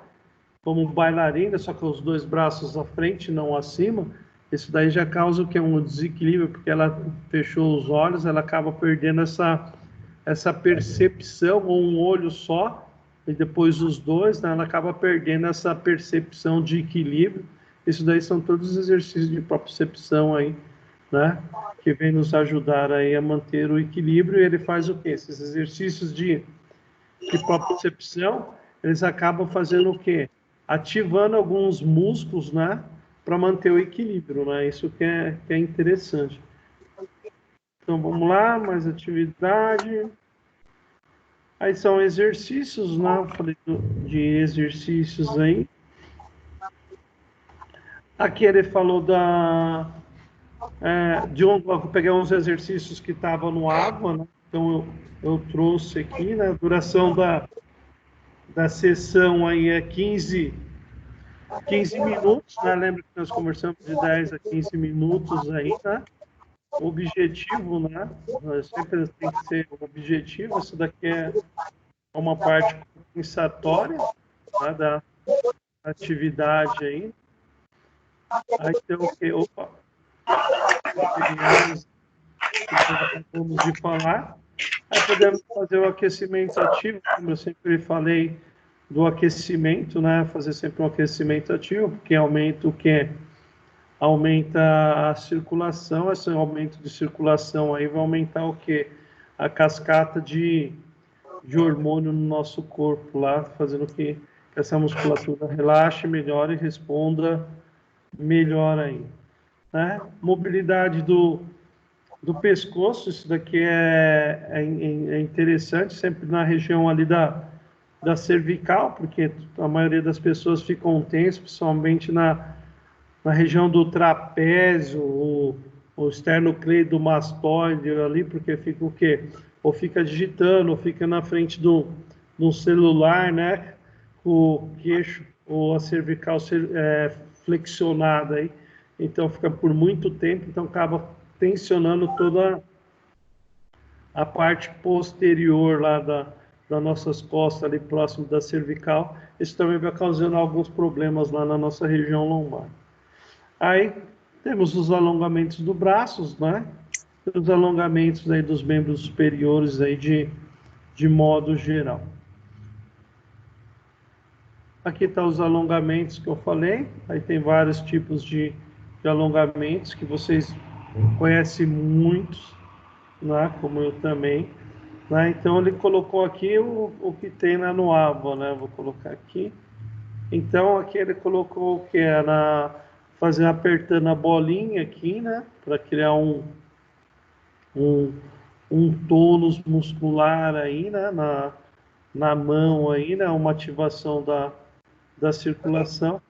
Como bailarina, só com os dois braços à frente, não acima. Isso daí já causa o que? Um desequilíbrio, porque ela fechou os olhos, ela acaba perdendo essa percepção, ou um olho só, e depois os dois, né, ela acaba perdendo essa percepção de equilíbrio. Isso daí são todos os exercícios de propriocepção aí, né, que vem nos ajudar aí a manter o equilíbrio. E ele faz o quê? Esses exercícios de propriocepção, eles acabam fazendo o quê? Ativando alguns músculos, né, para manter o equilíbrio, né? Isso que é interessante. Então, vamos lá, mais atividade. Aí são exercícios, né? Eu falei de exercícios aí. Aqui ele falou de onde eu peguei uns exercícios que estavam no água, né? Então eu trouxe aqui, né? A duração da sessão aí é 15 minutos, né? Lembra que nós conversamos de 10 a 15 minutos aí, né? O objetivo, né? Sempre tem que ser o objetivo. Isso daqui é uma parte compensatória, né, da atividade aí. Aí tem o que? Opa! Vamos de falar. Aí podemos fazer o aquecimento ativo, como eu sempre falei do aquecimento, né? Fazer sempre um aquecimento ativo, que aumenta o que? Aumenta a circulação. Esse aumento de circulação aí vai aumentar o que? A cascata de hormônio no nosso corpo lá, fazendo que essa musculatura relaxe melhor e responda melhor ainda, né? Mobilidade do pescoço, isso daqui é interessante, sempre na região ali da cervical, porque a maioria das pessoas ficam tensas, principalmente na região do trapézio, o esternocleidomastoide ali, porque fica o quê? Ou fica digitando, ou fica na frente do celular, né? O queixo ou a cervical flexionada aí. então fica por muito tempo, então acaba tensionando toda a parte posterior lá das nossas costas, ali próximo da cervical. Isso também vai causando alguns problemas lá na nossa região lombar. Aí temos os alongamentos dos braços, né? Os alongamentos aí dos membros superiores aí de modo geral. Aqui estão os alongamentos que eu falei. Aí tem vários tipos de alongamentos que vocês conhecem muitos, né? Como eu também. Né? Então ele colocou aqui o que tem lá no AVA, né? Vou colocar aqui. Então aqui ele colocou o que é fazer apertando a bolinha aqui, né? Para criar um tônus muscular aí, né? Na mão aí, né? Uma ativação da circulação.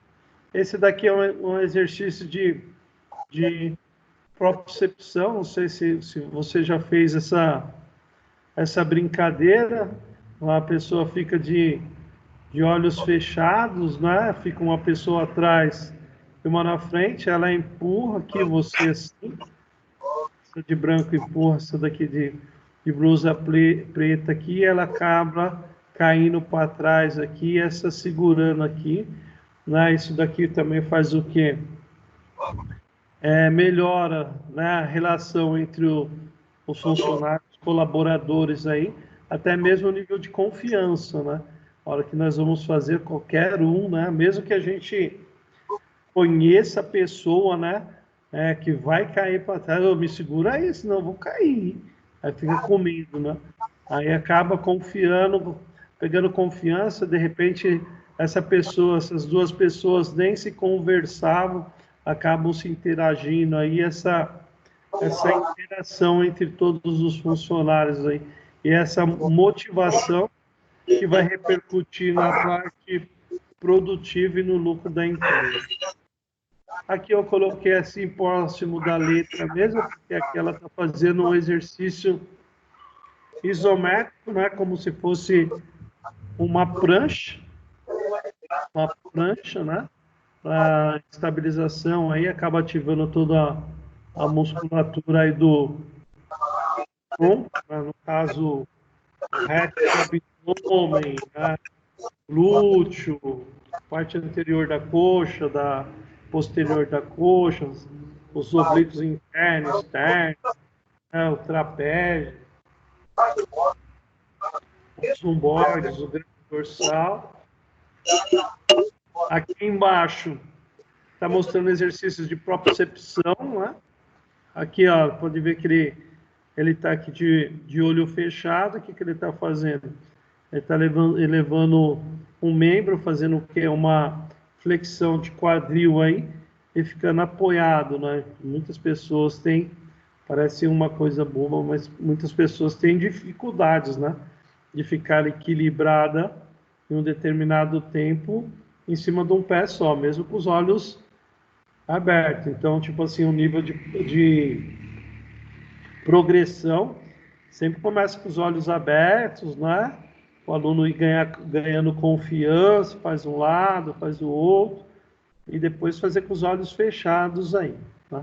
Esse daqui é um exercício de propriocepção. Não sei se você já fez essa brincadeira. A pessoa fica de olhos fechados, né? Fica uma pessoa atrás e uma na frente. Ela empurra aqui você assim. Essa de branco empurra essa daqui de blusa preta aqui. Ela acaba caindo para trás aqui, essa segurando aqui. Né? Isso daqui também faz o quê? Melhora, né, a relação entre os funcionários, colaboradores aí, até mesmo o nível de confiança, né? A hora que nós vamos fazer qualquer um, né? Mesmo que a gente conheça a pessoa, né? Que vai cair para trás, eu me segura aí, senão eu vou cair. Aí fica com medo, né? Aí acaba confiando, pegando confiança, de repente essas duas pessoas nem se conversavam, acabam se interagindo aí, essa interação entre todos os funcionários aí, e essa motivação que vai repercutir na parte produtiva e no lucro da empresa. Aqui eu coloquei assim próximo da letra mesmo, porque aqui ela está fazendo um exercício isométrico, né, como se fosse uma prancha, né, para estabilização, aí acaba ativando toda a musculatura aí do tronco, né, no caso, o reto do abdômen, né, glúteo, parte anterior da coxa, da posterior da coxa, os oblíquos internos, externos, né, o trapézio, os lomboides, o grande dorsal. Aqui embaixo está mostrando exercícios de propriocepção, né? Aqui, ó, pode ver que ele está aqui de olho fechado. O que ele está fazendo? Ele está elevando um membro, fazendo o que? Uma flexão de quadril aí, e ficando apoiado, né? Muitas pessoas têm, parece uma coisa boba, mas muitas pessoas têm dificuldades, né? De ficar equilibrada em um determinado tempo em cima de um pé só, mesmo com os olhos abertos. Então, tipo assim, o nível de progressão sempre começa com os olhos abertos, né? O aluno ir ganhando confiança, faz um lado, faz o outro, e depois fazer com os olhos fechados aí, tá?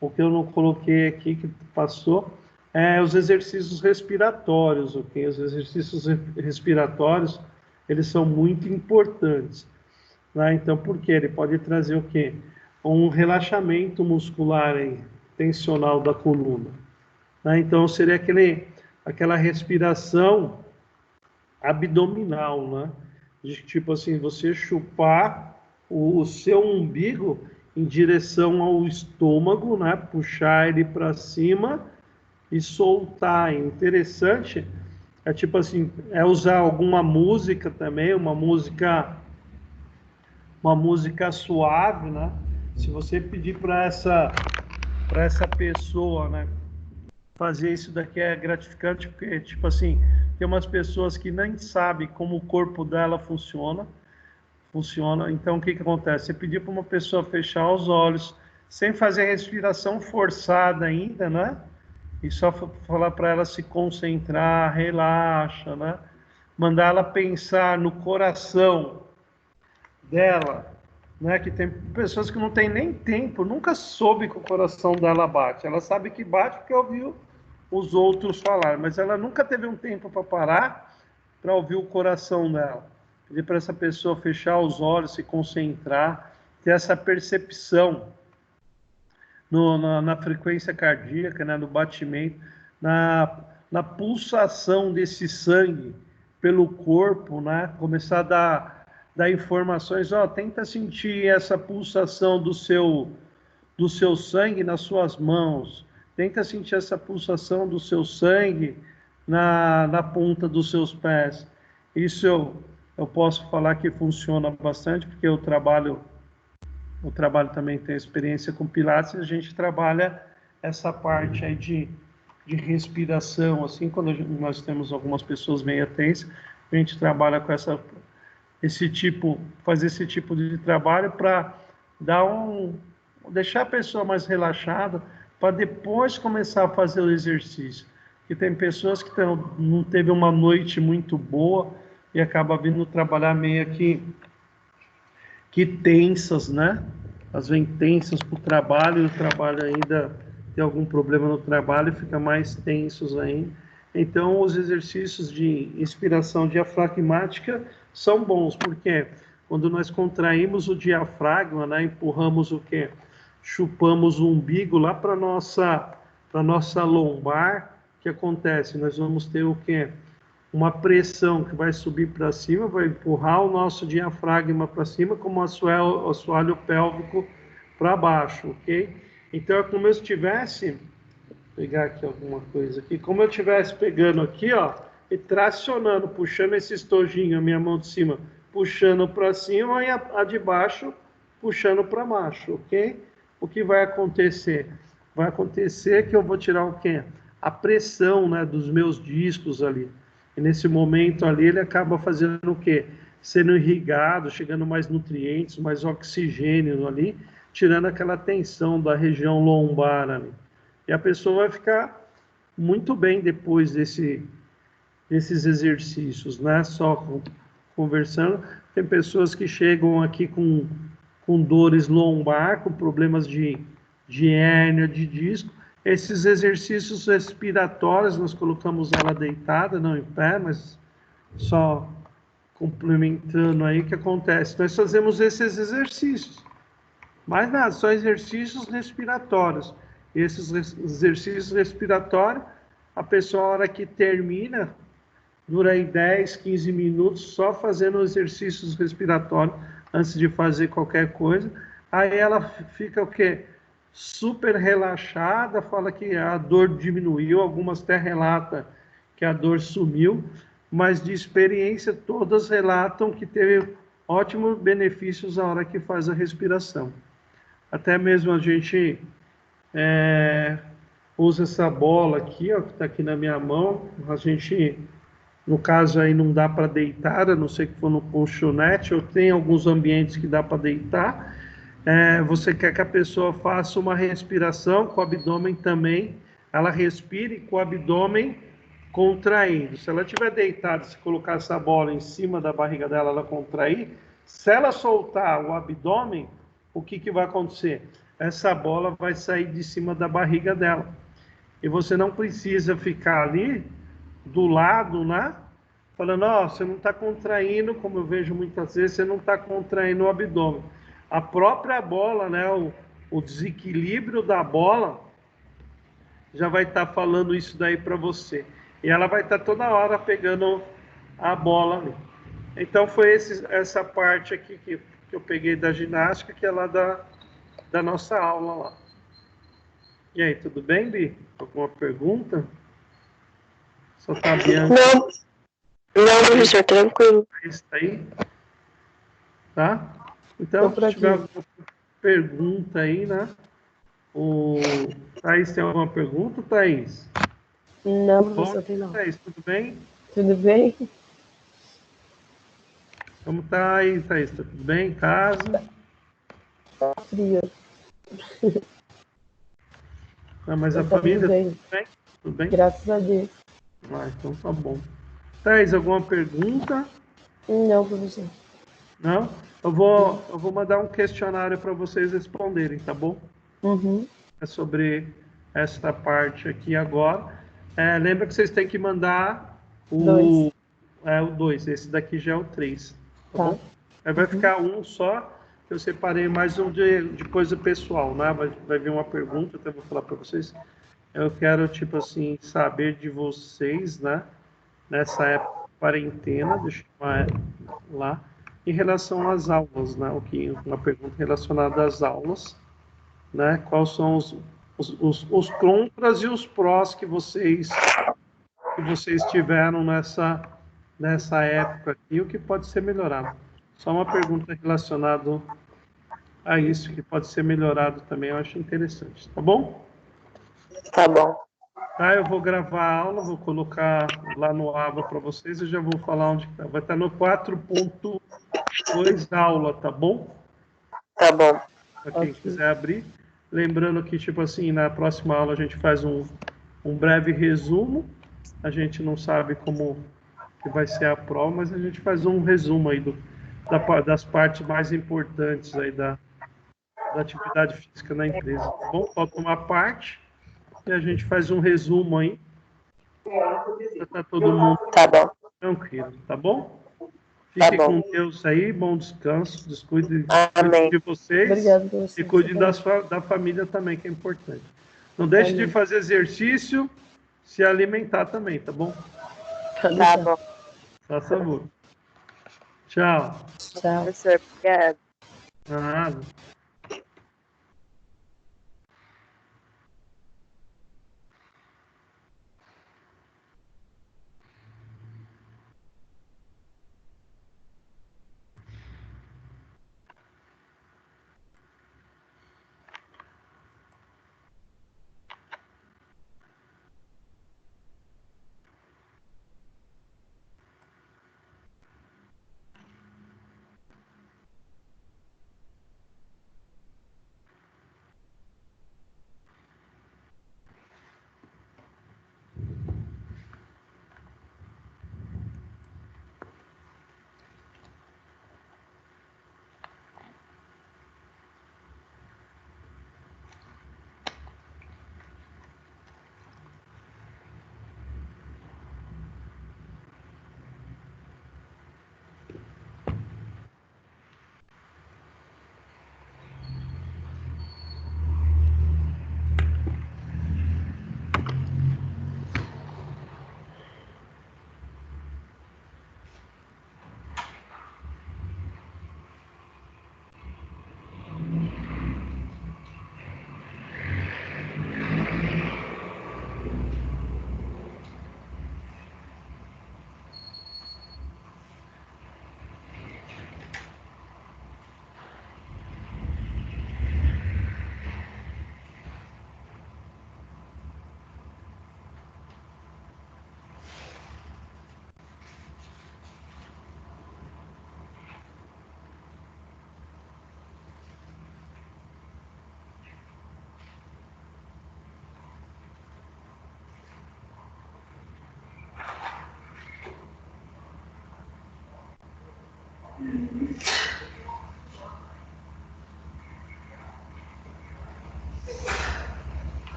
O que eu não coloquei aqui, que passou, é os exercícios respiratórios, ok? Os exercícios respiratórios, eles são muito importantes, né? Então, por quê? Ele pode trazer o quê? Um relaxamento muscular aí, tensional da coluna, né? Então, seria aquela respiração abdominal, né? De tipo assim, você chupar o seu umbigo em direção ao estômago, né? Puxar ele para cima e soltar. Interessante é tipo assim, é usar alguma música também, uma música suave, né? Se você pedir para essa pessoa, né, fazer isso daqui é gratificante, porque, tipo assim, tem umas pessoas que nem sabem como o corpo dela funciona. Então, o que acontece? Você pedir para uma pessoa fechar os olhos, sem fazer respiração forçada ainda, né? E só falar para ela se concentrar, relaxa, né? Mandar ela pensar no coração dela, né? Que tem pessoas que não têm nem tempo, nunca soube que o coração dela bate. Ela sabe que bate porque ouviu os outros falar, mas ela nunca teve um tempo para parar para ouvir o coração dela. Pedir para essa pessoa fechar os olhos, se concentrar, ter essa percepção na frequência cardíaca, né, no batimento, na pulsação desse sangue pelo corpo, né, começar a dar informações, tenta sentir essa pulsação do seu sangue nas suas mãos, tenta sentir essa pulsação do seu sangue na ponta dos seus pés. Isso eu posso falar que funciona bastante, porque eu trabalho também, tem experiência com Pilates, e a gente trabalha essa parte aí de respiração, assim, quando nós temos algumas pessoas meio tensas, a gente trabalha com fazer esse tipo de trabalho para deixar a pessoa mais relaxada, para depois começar a fazer o exercício. Porque tem pessoas que não teve uma noite muito boa e acaba vindo trabalhar meio que tensas, né? Elas vêm tensas para o trabalho, e o trabalho ainda tem algum problema no trabalho e fica mais tensos ainda. Então, os exercícios de inspiração diafragmática são bons, porque quando nós contraímos o diafragma, né, empurramos o quê? Chupamos o umbigo lá para nossa lombar, o que acontece? Nós vamos ter o quê? Uma pressão que vai subir para cima, vai empurrar o nosso diafragma para cima, como o assoalho pélvico para baixo, ok? Então, é como eu estivesse, vou pegar aqui alguma coisa aqui, como eu estivesse pegando aqui, e tracionando, puxando esse estojinho, a minha mão de cima, puxando para cima, e a de baixo, puxando para baixo, ok? O que vai acontecer? Vai acontecer que eu vou tirar o quê? A pressão, né, dos meus discos ali. E nesse momento ali ele acaba fazendo o quê? Sendo irrigado, chegando mais nutrientes, mais oxigênio ali, tirando aquela tensão da região lombar ali. E a pessoa vai ficar muito bem depois desses exercícios, né? Só conversando. Tem pessoas que chegam aqui com dores lombar, com problemas de hérnia, de disco. Esses exercícios respiratórios, nós colocamos ela deitada, não em pé, mas só complementando aí o que acontece. Nós fazemos esses exercícios, mais nada, só exercícios respiratórios. Esses exercícios respiratórios, a pessoa, a hora que termina, dura aí 10, 15 minutos só fazendo exercícios respiratórios antes de fazer qualquer coisa. Aí ela fica o quê? Super relaxada, fala que a dor diminuiu, algumas até relatam que a dor sumiu, mas de experiência todas relatam que teve ótimos benefícios na hora que faz a respiração. Até mesmo a gente usa essa bola aqui, ó, que está aqui na minha mão, a gente, no caso aí não dá para deitar, a não ser que for no colchonete, ou tem alguns ambientes que dá para deitar. Você quer que a pessoa faça uma respiração com o abdômen também, ela respire com o abdômen contraindo. Se ela estiver deitada, se colocar essa bola em cima da barriga dela, ela contrair, se ela soltar o abdômen, o que vai acontecer? Essa bola vai sair de cima da barriga dela. E você não precisa ficar ali, do lado, né? Falando, você não está contraindo, como eu vejo muitas vezes, você não está contraindo o abdômen. A própria bola, né, o desequilíbrio da bola já vai estar falando isso daí para você. E ela vai estar toda hora pegando a bola ali. Então foi essa parte aqui que eu peguei da ginástica, que é lá da nossa aula lá. E aí, tudo bem, Bi? Alguma pergunta? Só tá Bianca. Não, professor, tranquilo. Isso aí? Tá? Então, se tiver alguma pergunta aí, né? O Thaís tem alguma pergunta, Thaís? Não, professor, tem não. Thaís, tudo bem? Tudo bem? Como tá aí, Thaís? Tá tudo bem em casa? Tá frio. Mas a família, tudo bem? Tudo bem? Graças a Deus. Então tá bom. Thaís, alguma pergunta? Não, professor. Não? Eu vou mandar um questionário para vocês responderem, tá bom? Uhum. É sobre esta parte aqui agora. Lembra que vocês têm que mandar Dois. o 2. Esse daqui já é o 3, tá Tá. bom? Aí vai ficar um só. Eu separei mais um de coisa pessoal, né? Vai vir uma pergunta, até vou falar para vocês. Eu quero, tipo assim, saber de vocês, né? Nessa época de quarentena, deixa eu chamar lá, em relação às aulas, né? Uma pergunta relacionada às aulas, né? Quais são os contras e os prós que vocês tiveram nessa época aqui, o que pode ser melhorado. Só uma pergunta relacionada a isso, que pode ser melhorado também, eu acho interessante, tá bom? Tá bom. Tá, eu vou gravar a aula, vou colocar lá no Aba para vocês, eu já vou falar onde está. Vai estar no 4.2 da aula, tá bom? Tá bom. Para quem Ok. quiser abrir. Lembrando que, tipo assim, na próxima aula a gente faz um breve resumo. A gente não sabe como que vai ser a prova, mas a gente faz um resumo aí das partes mais importantes aí da atividade física na empresa, tá bom? Falta uma parte e a gente faz um resumo aí para estar todo mundo Tá bom. tranquilo, tá bom? Tá Fiquem bom. com Deus aí, bom descanso, cuidem Amém. de vocês Obrigada por você. e cuidem da família também, que é importante. Não deixe de Amém. fazer exercício, se alimentar também, tá bom? Pode Tá deixar. bom. Faça favor. Tchau. Tchau. Professor, obrigada. Nada.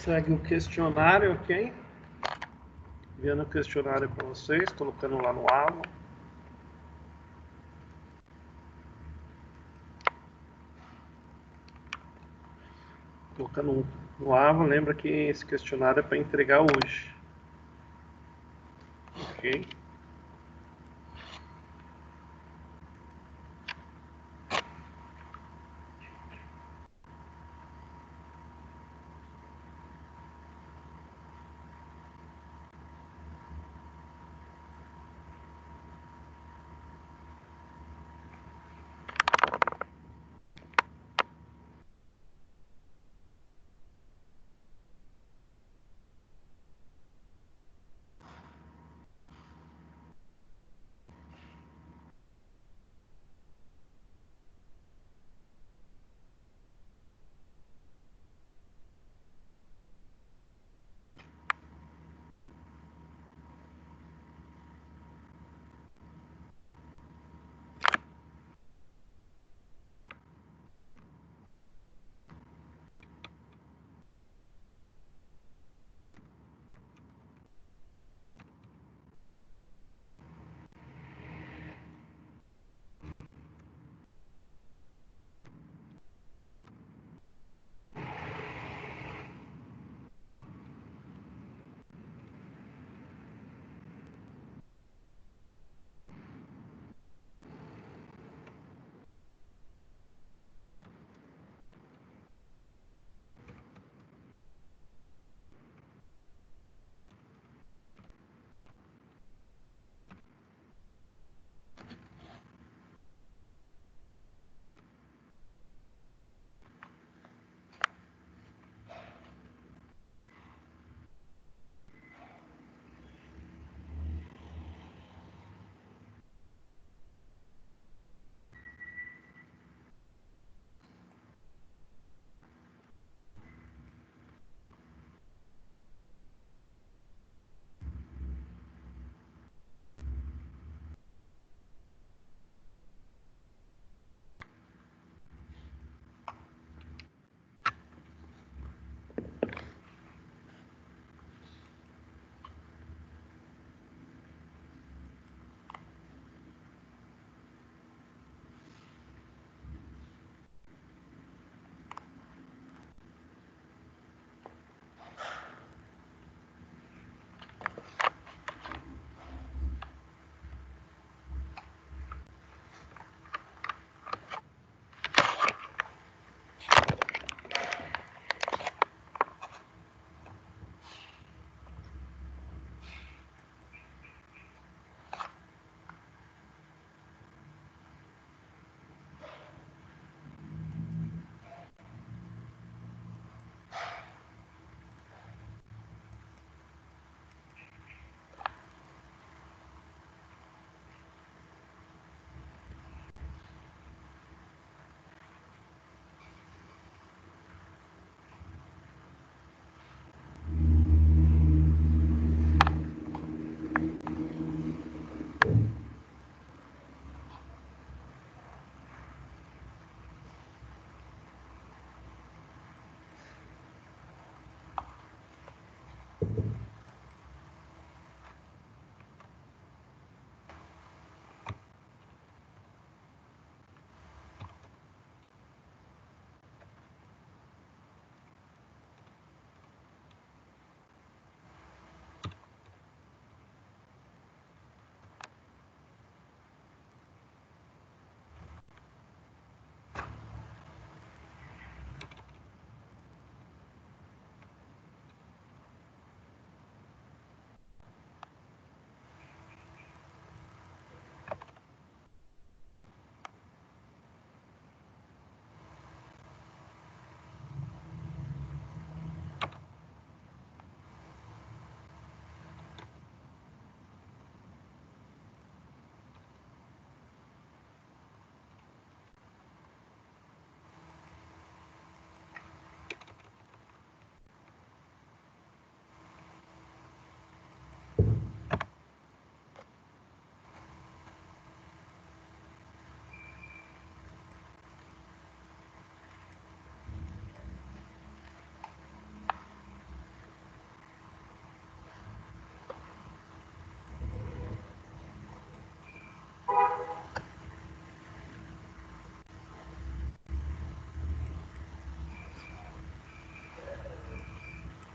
Segue o questionário, ok? Enviando o questionário para vocês, colocando lá no Ava. Colocando no Ava, lembra que esse questionário é para entregar hoje. Ok?